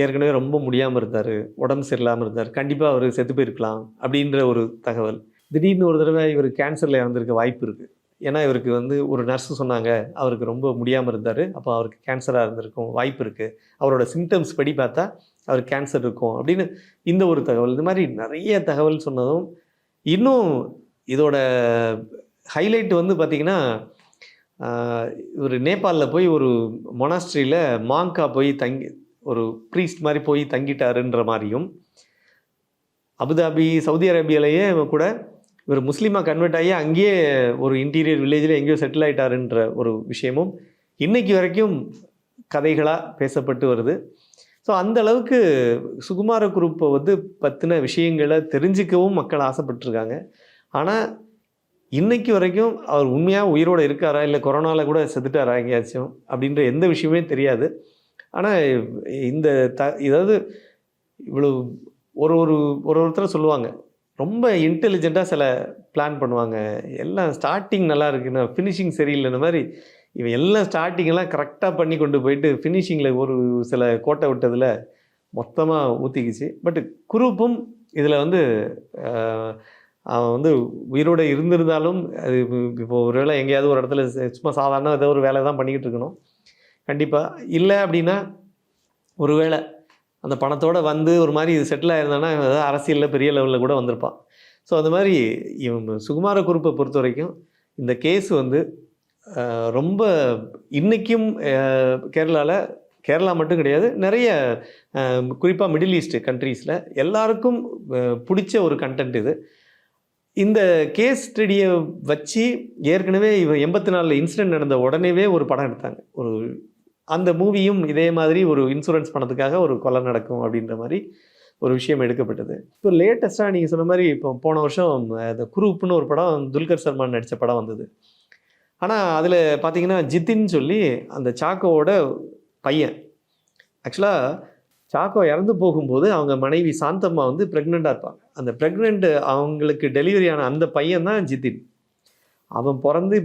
ஏற்கனவே ரொம்ப முடியாமல் இருந்தார், உடம்பு சரியில்லாமல் இருந்தார், கண்டிப்பாக அவர் செத்து போயிருக்கலாம் அப்படின்ற ஒரு தகவல். திடீர்னு ஒரு தடவை இவர் கேன்சரில் இறந்துருக்க வாய்ப்பு இருக்குது. ஏன்னா இவருக்கு வந்து ஒரு நர்ஸு சொன்னாங்க அவருக்கு ரொம்ப முடியாமல் இருந்தார், அப்போ அவருக்கு கேன்சராக இருந்திருக்கும் வாய்ப்பு இருக்குது, அவரோட சிம்டம்ஸ் படி பார்த்தா அவருக்கு கேன்சர் இருக்கும் அப்படின்னு இந்த ஒரு தகவல். இந்த மாதிரி நிறைய தகவல் சொன்னதும், இன்னும் இதோட ஹைலைட் வந்து பார்த்திங்கன்னா, ஒரு நேபாளில் போய் ஒரு மொனாஸ்ட்ரியில் மாங்கா போய் தங்கி ஒரு ப்ரீஸ்ட் மாதிரி போய் தங்கிட்டாருன்ற மாதிரியும், அபுதாபி சவுதி அரேபியாலேயே கூட இவர் முஸ்லீமாக கன்வெர்ட் ஆகி அங்கேயே ஒரு இன்டீரியர் வில்லேஜில் எங்கேயோ செட்டில் ஆகிட்டாருன்ற ஒரு விஷயமும் இன்றைக்கி வரைக்கும் கதைகளாக பேசப்பட்டு வருது. ஸோ அந்த அளவுக்கு சுகுமார குரூப்பை வந்து பற்றின விஷயங்களை தெரிஞ்சிக்கவும் மக்கள் ஆசைப்பட்டிருக்காங்க. ஆனால் இன்னைக்கு வரைக்கும் அவர் உண்மையாக உயிரோடு இருக்காரா இல்லை கொரோனாவில் கூட செத்துட்டாரா எங்கேயாச்சும் அப்படின்ற எந்த விஷயமே தெரியாது. ஆனால் இந்த இதாவது இவ்வளோ ஒருத்தர் சொல்லுவாங்க, ரொம்ப இன்டெலிஜென்ட்டாக சில பிளான் பண்ணுவாங்க. எல்லாம் ஸ்டார்டிங் நல்லா இருக்குன்னா ஃபினிஷிங் சரியில்லைன்ற மாதிரி இவன் எல்லாம் ஸ்டார்டிங்கெல்லாம் கரெக்டாக பண்ணி கொண்டு போயிட்டு ஃபினிஷிங்கில் ஒரு சில கோட்டை விட்டதில் மொத்தமாக ஊற்றிக்கிச்சு. பட் குரூப்பும் இதில் வந்து அவன் வந்து உயிரோடு இருந்திருந்தாலும் அது இப்போ ஒரு வேளை எங்கேயாவது ஒரு இடத்துல சும்மா சாதாரண ஏதோ ஒரு வேலை தான் பண்ணிக்கிட்டு இருக்கணும் கண்டிப்பாக. இல்லை அப்படின்னா ஒரு வேளை அந்த பணத்தோடு வந்து ஒரு மாதிரி இது செட்டில் ஆயிருந்தானா ஏதாவது அரசியலில் பெரிய லெவலில் கூட வந்திருப்பான். ஸோ அந்த மாதிரி இவன் சுகுமார குரூப்பை பொறுத்த வரைக்கும் இந்த கேஸ் வந்து ரொம்ப இன்றைக்கும் கேரளா மட்டும் கிடையாது, நிறைய குறிப்பாக மிடில் ஈஸ்ட் கண்ட்ரீஸில் எல்லாருக்கும் பிடிச்ச ஒரு கண்டென்ட் இது. இந்த கேஸ் ஸ்டடியை வச்சு ஏற்கனவே இவன் 84 இன்சிடென்ட் நடந்த உடனேவே ஒரு படம் எடுத்தாங்க. அந்த மூவியும் இதே மாதிரி ஒரு இன்சூரன்ஸ் பணத்துக்காக ஒரு கொலை நடக்கும் அப்படின்ற மாதிரி ஒரு விஷயம் எடுக்கப்பட்டது. இப்போ லேட்டஸ்ட்டாக நீங்கள் சொன்ன மாதிரி இப்போ போன வருஷம் இந்த குரூப்னு ஒரு படம் துல்கர் சல்மான் நடித்த படம் வந்தது. ஆனால் அதில் பார்த்தீங்கன்னா ஜித்தின்னு சொல்லி அந்த சாக்கோவோட பையன், ஆக்சுவலாக சாக்கோ இறந்து போகும்போது அவங்க மனைவி சாந்தம்மா வந்து ப்ரெக்னெண்ட்டாக இருப்பாங்க. அந்த ப்ரெக்னென்ட் அவங்களுக்கு டெலிவரி ஆன அந்த பையன் தான் ஜித்தின். அவன் பிறந்து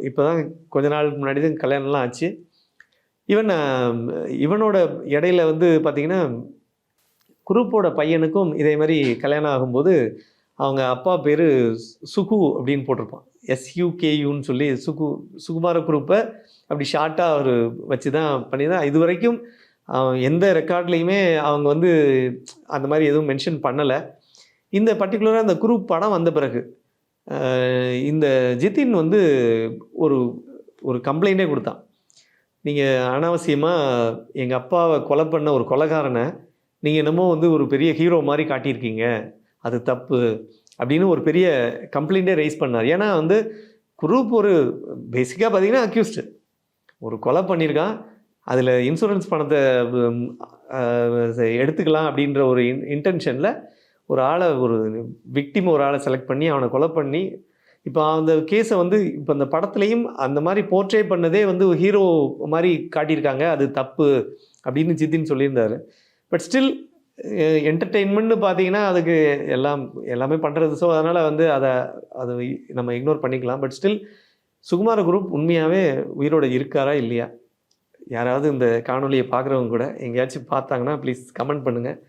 இப்போ தான் கொஞ்ச நாளுக்கு முன்னாடி தான் கல்யாணம்லாம் ஆச்சு. இவனோட இடையில வந்து பார்த்திங்கன்னா குரூப்போட பையனுக்கும் இதே மாதிரி கல்யாணம் ஆகும்போது அவங்க அப்பா பேர் சுகு அப்படின்னு போட்டிருப்பான், SUKUன்னு சொல்லி சுகுமார குரூப்பை அப்படி ஷார்ட்டாக அவர் வச்சு தான் பண்ணி தான் இது வரைக்கும் எந்த ரெக்கார்ட்லேயுமே அவங்க வந்து அந்த மாதிரி எதுவும் மென்ஷன் பண்ணலை. இந்த பர்டிகுலராக அந்த குரூப் படம் வந்த பிறகு இந்த ஜித்தின் வந்து ஒரு கம்ப்ளைண்ட்டே கொடுத்தான். நீங்கள் அனாவசியமாக எங்கள் அப்பாவை கொலை பண்ண ஒரு கொலைகாரனை நீங்கள் என்னமோ வந்து ஒரு பெரிய ஹீரோ மாதிரி காட்டியிருக்கீங்க, அது தப்பு அப்படின்னு ஒரு பெரிய கம்ப்ளைண்ட்டே ரைஸ் பண்ணார். ஏன்னா வந்து குரூப் ஒரு பேசிக்காக பார்த்தீங்கன்னா அக்யூஸ்டு ஒரு கொலை பண்ணியிருக்கான், அதில் இன்சூரன்ஸ் பணத்தை எடுத்துக்கலாம் அப்படின்ற ஒரு இன்டென்ஷனில் ஒரு ஆளை ஒரு விக்டிம் ஒரு ஆளை செலக்ட் பண்ணி அவனை கொலை பண்ணி இப்போ அந்த கேஸை வந்து இப்போ அந்த படத்துலையும் அந்த மாதிரி போர்ட்ரே பண்ணதே வந்து ஹீரோ மாதிரி காட்டியிருக்காங்க, அது தப்பு அப்படின்னு ஜித்தின் சொல்லியிருந்தார். பட் ஸ்டில் என்டர்டெயின்மெண்ட்னு பார்த்தீங்கன்னா அதுக்கு எல்லாமே பண்ணுறது. ஸோ அதனால் வந்து அதை நம்ம இக்னோர் பண்ணிக்கலாம். பட் ஸ்டில் சுகுமார குரூப் உண்மையாகவே உயிரோடு இருக்காரா இல்லையா? யாராவது இந்த காணொலியை பார்க்குறவங்க கூட எங்கேயாச்சும் பார்த்தாங்கன்னா ப்ளீஸ் கமெண்ட் பண்ணுங்கள்.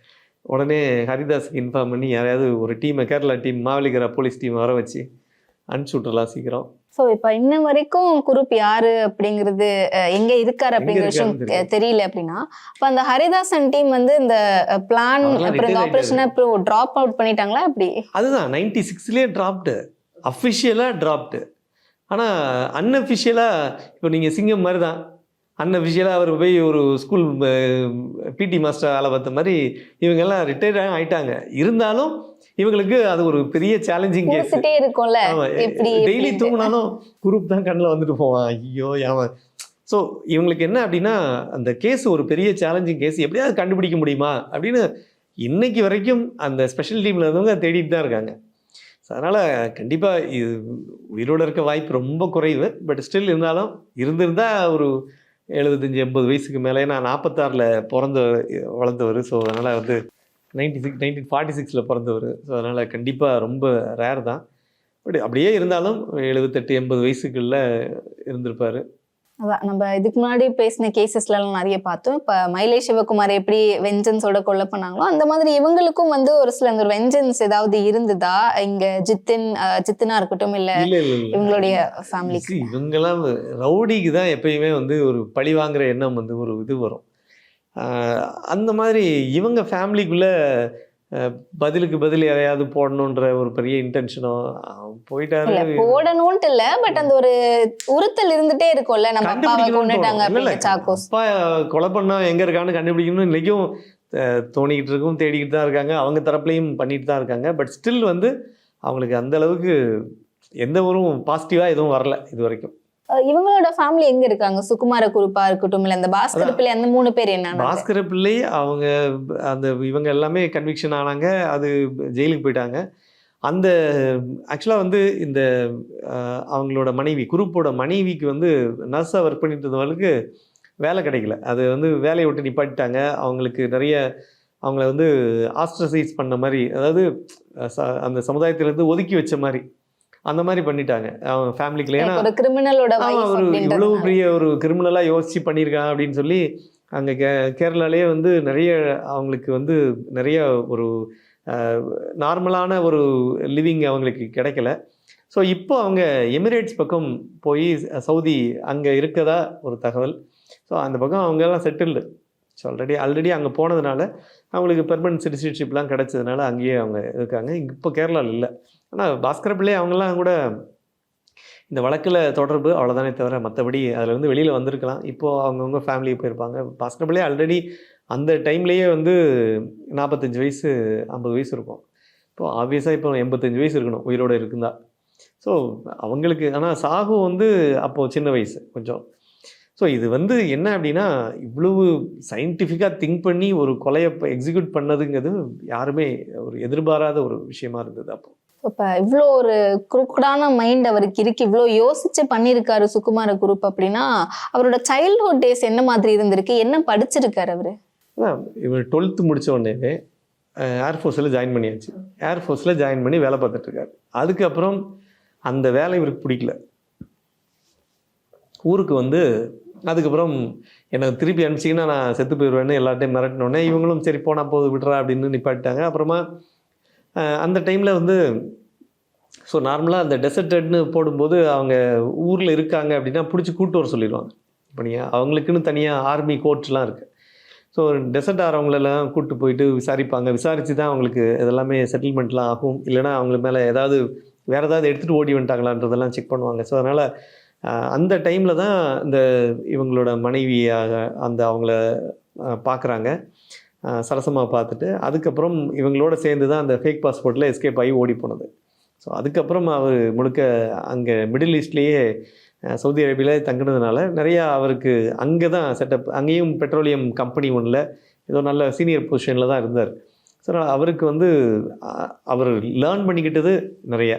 உடனே ஹரிதாஸுக்கு இன்ஃபார்ம் பண்ணி யாரையாவது ஒரு டீமை கேரளா டீம் மாவலிகரா போலீஸ் டீம் வர வச்சு அனுப்பிச்சி விட்டுறலாம் சீக்கிரம். ஸோ இப்போ இன்ன வரைக்கும் குரூப் யாரு அப்படிங்கிறது எங்க இருக்காரு அப்படிங்கிற விஷயம் தெரியல அப்படின்னா, இப்போ அந்த ஹரிதாசன் டீம் வந்து இந்த பிளான் அப்புறம் இந்த ஆப்ரேஷனை அப்புறம் ட்ராப் அவுட் பண்ணிட்டாங்களா அப்படி? அதுதான் 96லேயே டிராப்டு, அஃபிஷியலாக டிராப்டு. ஆனால் அன்அஃபிஷியலாக இப்போ நீங்கள் சிங்கம் மாதிரி தான் அன்அஃபிஷியலாக அவர் போய் ஒரு ஸ்கூல் பிடி மாஸ்டர் ஆளை பார்த்த மாதிரி இவங்கெல்லாம் ரிட்டையர்ட் ஆகிட்டாங்க. இருந்தாலும் இவங்களுக்கு அது ஒரு பெரிய சேலஞ்சிங் கேஸ் இருக்கும்ல. டெய்லி தூங்கினாலும் குரூப் தான் கண்ணில் வந்துட்டு போவான், ஐயோ அவன். ஸோ இவங்களுக்கு என்ன அப்படின்னா அந்த கேஸ் ஒரு பெரிய சேலஞ்சிங் கேஸ், எப்படியாவது கண்டுபிடிக்க முடியுமா அப்படின்னு இன்னைக்கு வரைக்கும் அந்த ஸ்பெஷல் டீமில் இருந்தவங்க தேடிட்டு தான் இருக்காங்க. ஸோ அதனால் கண்டிப்பாக இது உயிரோடு இருக்க வாய்ப்பு ரொம்ப குறைவு. பட் ஸ்டில் இருந்தாலும் இருந்திருந்தால் ஒரு 75-80 வயசுக்கு மேலே, நான் 46ல் வளர்ந்தவர். ஸோ அதனால் வந்து 1946ல் பிறந்தவர். ஸோ அதனால் கண்டிப்பாக ரொம்ப ரேர் தான். பட் அப்படியே இருந்தாலும் 78-80 வயசுக்குள்ள இருந்திருப்பார். அதான் நம்ம இதுக்கு முன்னாடி பேசின கேசஸ்லாம் நிறைய பார்த்தோம். இப்போ மயிலை சிவகுமார் எப்படி வெஞ்சன்ஸோட கொலை பண்ணாங்களோ அந்த மாதிரி இவங்களுக்கும் வந்து ஒரு சில அந்த வெஞ்சன்ஸ் ஏதாவது இருந்ததா இங்க ஜித்தினா இருக்கட்டும் இல்லை இவங்களுடைய ஃபேமிலிக்கு? இவங்கெல்லாம் ரவுடிக்கு தான் எப்பயுமே வந்து ஒரு பழி வாங்குற எண்ணம் வந்து ஒரு இது வரும். அந்த மாதிரி இவங்க ஃபேமிலிக்குள்ள பதிலுக்கு பதில் யாரையாவது போடணுன்ற ஒரு பெரிய இன்டென்ஷனோ போயிட்டாரு. போடணும்ட்டு இல்ல, பட் அந்த ஒரு உறுத்தல் இருந்துட்டே இருக்கும்ல. நம்ம அப்பாவை கொண்டுட்டாங்க, சாக்கோஸ் அப்பா கொலை பண்ணா எங்க இருக்கான்னு கண்டுபிடிக்கணும் இன்னைக்கும் தோணிக்கிட்டு இருக்கும், தேடிக்கிட்டு தான் இருக்காங்க. அவங்க தரப்புலையும் பண்ணிட்டு தான் இருக்காங்க. பட் ஸ்டில் வந்து அவங்களுக்கு அந்த அளவுக்கு எந்த ஒரு பாசிட்டிவா எதுவும் வரல இது வரைக்கும். இவங்களோட ஃபேமிலி எங்க இருக்காங்க? சுகுமார குரூப்பா இருக்கட்டும் இல்ல இந்த பாஸ்கர பிள்ளை, அந்த 3 பேர் என்ன? பாஸ்கர பிள்ளை அவங்க அந்த இவங்க எல்லாமே கன்விக்ஷன் ஆனாங்க, அது ஜெயிலுக்கு போயிட்டாங்க. அந்த ஆக்சுவலாக வந்து இந்த அவங்களோட மனைவி குரூப்போட மனைவிக்கு வந்து நர்ஸாக ஒர்க் பண்ணிட்டு இருந்தவங்களுக்கு வேலை கிடைக்கல. அது வந்து வேலையை விட்டு நிப்பாட்டிட்டாங்க. அவங்களுக்கு நிறைய அவங்கள வந்து ஆஸ்ட்ரசைஸ் பண்ண மாதிரி, அதாவது அந்த சமுதாயத்திலேருந்து ஒதுக்கி வச்ச மாதிரி, அந்த மாதிரி பண்ணிட்டாங்க அவங்க ஃபேமிலிக்குள்ள. ஏன்னா ஒரு கிரிமினலோட ஒரு இவ்வளவு பெரிய ஒரு கிரிமினலாக யோசிச்சு பண்ணியிருக்காங்க அப்படின்னு சொல்லி அங்கே கேரளாலேயே வந்து நிறைய அவங்களுக்கு வந்து நிறைய ஒரு நார்மலான ஒரு லிவிங் அவங்களுக்கு கிடைக்கல. ஸோ இப்போ அவங்க எமிரேட்ஸ் பக்கம் போய் சவுதி அங்கே இருக்கதா ஒரு தகவல். ஸோ அந்த பக்கம் அவங்கெல்லாம் செட்டில்டு. ஸோ ஆல்ரெடி அங்கே போனதுனால அவங்களுக்கு பெர்மனன்ட் சிட்டிசன்ஷிப்லாம் கிடச்சதுனால அங்கேயே அவங்க இருக்காங்க. இப்போ கேரளாவில் இல்லை. ஆனால் பாஸ்கர பிள்ளை அவங்கெல்லாம் கூட இந்த வழக்கில் தொடர்பு அவ்வளோதானே தவிர மற்றபடி அதில் வந்து வெளியில் வந்திருக்கலாம். இப்போது அவங்கவுங்க ஃபேமிலிக்கு போயிருப்பாங்க. பாஸ்கர பிள்ளை ஆல்ரெடி அந்த டைம்லேயே வந்து 45 வயசு 50 வயசு இருக்கும். இப்போது ஆப்வியஸாக இப்போ 85 வயசு இருக்கணும் உயிரோடு இருக்குந்தா. ஸோ அவங்களுக்கு ஆனால் சாகு வந்து அப்போது சின்ன வயசு கொஞ்சம். ஸோ இது வந்து என்ன அப்படின்னா, இவ்வளவு சயின்டிஃபிக்காக திங்க் பண்ணி ஒரு கொலையை எக்ஸிக்யூட் பண்ணதுங்கிறது யாருமே ஒரு எதிர்பாராத ஒரு விஷயமா இருந்தது அப்போ. இப்போ இவ்வளோ ஒரு குறுக்கடான மைண்ட் அவருக்கு இருக்கு, இவ்வளோ யோசிச்சு பண்ணியிருக்காரு சுகுமார குரூப் அப்படின்னா, அவரோட சைல்ட்ஹுட் டேஸ் என்ன மாதிரி இருந்திருக்கு, என்ன படிச்சிருக்காரு அவரு? இவர் 12th முடித்த உடனே ஏர்ஃபோர்ஸில் ஜாயின் பண்ணியாச்சு. ஏர்ஃபோர்ஸில் ஜாயின் பண்ணி வேலை பார்த்துட்ருக்காரு. அதுக்கப்புறம் அந்த வேலை இவருக்கு பிடிக்கல. ஊருக்கு வந்து அதுக்கப்புறம் எனக்கு திருப்பி அனுப்பிச்சிங்கன்னா நான் செத்து போயிடுவேன்னு எல்லாத்தையும் மிரட்டினோடனே இவங்களும் சரி போனால் போது விட்றா அப்படின்னு நிப்பாட்டிட்டாங்க. அப்புறமா அந்த டைமில் வந்து ஸோ நார்மலாக அந்த டெசர்டட்னு போடும்போது அவங்க ஊரில் இருக்காங்க அப்படின்னா பிடிச்சி கூட்டு வர சொல்லிடுவாங்க. இப்போ நீங்கள் அவங்களுக்குன்னு தனியாக ஆர்மி கோர்ட்ஸ்லாம் இருக்குது. ஸோ டெசர்ட் ஆகிறவங்களெல்லாம் கூப்பிட்டு போயிட்டு விசாரிப்பாங்க. விசாரித்து தான் அவங்களுக்கு இதெல்லாமே செட்டில்மெண்ட்லாம் ஆகும். இல்லைனா அவங்க மேலே ஏதாவது வேறு ஏதாவது எடுத்துகிட்டு ஓடி வந்துட்டாங்களான்றதெல்லாம் செக் பண்ணுவாங்க. ஸோ அதனால் அந்த டைமில் தான் இந்த இவங்களோட மனைவியாக அந்த அவங்கள பார்க்குறாங்க. சரசமாக பார்த்துட்டு அதுக்கப்புறம் இவங்களோட சேர்ந்து தான் அந்த ஃபேக் பாஸ்போர்ட்டில் எஸ்கேப் ஆகி ஓடி போனது. ஸோ அதுக்கப்புறம் அவர் முழுக்க அங்கே மிடில் ஈஸ்ட்லேயே சவுதி அரேபியாவில் தங்கினதுனால நிறையா அவருக்கு அங்கே தான் செட்டப். அங்கேயும் பெட்ரோலியம் கம்பெனி ஒன்றில் ஏதோ நல்ல சீனியர் பொசிஷனில் தான் இருந்தார். ஸோ அவருக்கு வந்து அவர் லேர்ன் பண்ணிக்கிட்டது நிறைய.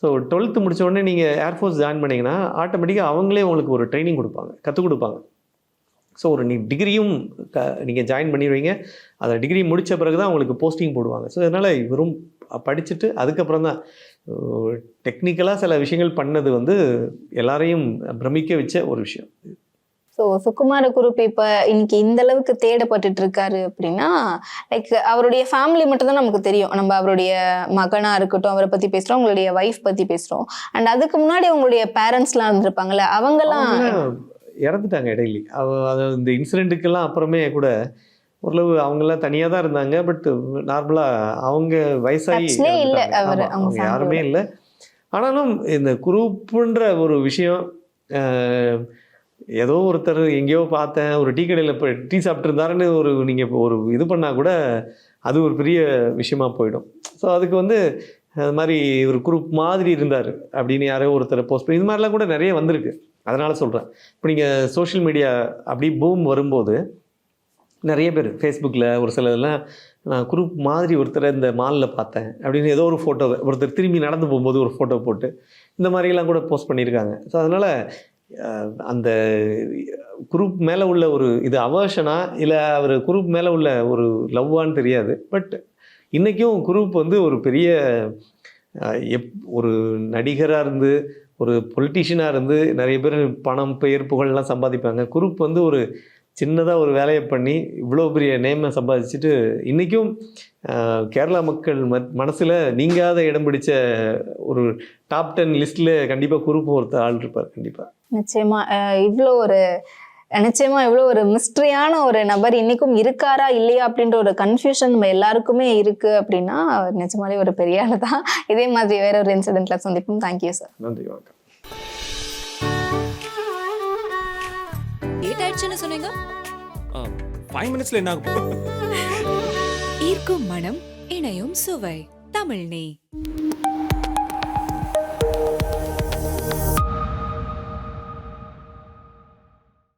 ஸோ 12th முடித்த உடனே நீங்கள் ஏர்ஃபோர்ஸ் ஜாயின் பண்ணிங்கன்னா ஆட்டோமேட்டிக்காக அவங்களே உங்களுக்கு ஒரு ட்ரைனிங் கொடுப்பாங்க, கற்றுக் கொடுப்பாங்க. ஸோ ஒரு டிகிரியும் நீங்கள் ஜாயின் பண்ணிடுவீங்க. அதை டிகிரி முடித்த பிறகு தான் உங்களுக்கு போஸ்டிங் போடுவாங்க. ஸோ அதனால் இவரும் படிச்சுட்டு அதுக்கப்புறம் தான் டெக்னிக்கலாக சில விஷயங்கள் பண்ணது வந்து எல்லாரையும் பிரமிக்க வச்ச ஒரு விஷயம். ஸோ சுகுமார குரூப் இப்போ இன்னைக்கு இந்த அளவுக்கு தேடப்பட்டுட்டு இருக்காரு அப்படின்னா, லைக் அவருடைய ஃபேமிலி மட்டும் தான் நமக்கு தெரியும். நம்ம அவருடைய மகனா இருக்கட்டும் அவரை பத்தி பேசுறோம், உங்களுடைய ஒய்ஃப் பத்தி பேசுறோம். அண்ட் அதுக்கு முன்னாடி உங்களுடைய பேரண்ட்ஸ்லாம் இருந்திருப்பாங்கல்ல, அவங்கெல்லாம் இறந்துட்டாங்க இடையில. அது இந்த இன்சிடெண்ட்டுக்கெல்லாம் அப்புறமே கூட ஓரளவு அவங்கெல்லாம் தனியாக தான் இருந்தாங்க. பட் நார்மலாக அவங்க வயசாகி அவங்க யாருமே இல்லை. ஆனாலும் இந்த குரூப்புன்ற ஒரு விஷயம் ஏதோ ஒருத்தர் எங்கேயோ பார்த்தேன் ஒரு டீ கடையில் இப்போ டீ சாப்பிட்ருந்தாருன்னு ஒரு நீங்கள் இப்போ ஒரு இது பண்ணால் கூட அது ஒரு பெரிய விஷயமா போயிடும். ஸோ அதுக்கு வந்து அது மாதிரி ஒரு குரூப் மாதிரி இருந்தார் அப்படின்னு யாரோ ஒருத்தர் போஸ்ட் பண்ணி இது மாதிரிலாம் கூட நிறைய வந்திருக்கு. அதனால் சொல்கிறேன். இப்போ நீங்கள் சோஷியல் மீடியா அப்படி பூம் வரும்போது நிறைய பேர் ஃபேஸ்புக்கில் ஒரு சிலதெல்லாம் நான் குரூப் மாதிரி ஒருத்தரை இந்த மாலில் பார்த்தேன் அப்படின்னு ஏதோ ஒரு ஃபோட்டோவை ஒருத்தர் திரும்பி நடந்து போகும்போது ஒரு ஃபோட்டோ போட்டு இந்த மாதிரிலாம் கூட போஸ்ட் பண்ணியிருக்காங்க. ஸோ அதனால் அந்த குரூப் மேலே உள்ள ஒரு இது அவர்ஷனா இல்லை அவர் குரூப் மேலே உள்ள ஒரு லவ்வான்னு தெரியாது. பட் இன்றைக்கும் குரூப் வந்து ஒரு பெரிய ஒரு நடிகராக இருந்து ஒரு பொலிட்டீஷியனாக இருந்து நிறைய பேர் பணம் பெயர் புகழ்லாம் சம்பாதிப்பாங்க. குரூப் வந்து ஒரு சின்னதாக ஒரு வேலையை பண்ணி இவ்வளோ பெரிய நேமை சம்பாதிச்சுட்டு இன்றைக்கும் கேரளா மக்கள் மனசில் நீங்காத இடம் பிடிச்ச ஒரு டாப் 10 லிஸ்ட்டில் கண்டிப்பாக குரூப் ஒருத்தர் ஆள் இருப்பார். கண்டிப்பாக நிச்சயமா இவ்வளோ ஒரு மிஸ்ட்ரியான ஒரு நபர் இன்னைக்கும் இருக்காரா இல்லையா அப்படின்ற ஒரு கன்ஃபியூஷன் நம்ம எல்லாருக்குமே இருக்கு அப்படின்னா நிஜமாலே ஒரு பெரிய ஆள் தான். இதே மாதிரி வேற ஒரு இன்சிடென்ட்ல சந்திப்போம். Thank you sir. நன்றி, வணக்கம். லேட் ஆயிடுச்சுன்னு சொன்னீங்க. 5 minutesல என்ன ஆகும்? ஈர்க்கும் மனம் இணையும் சுவை தமிழ் நெய்.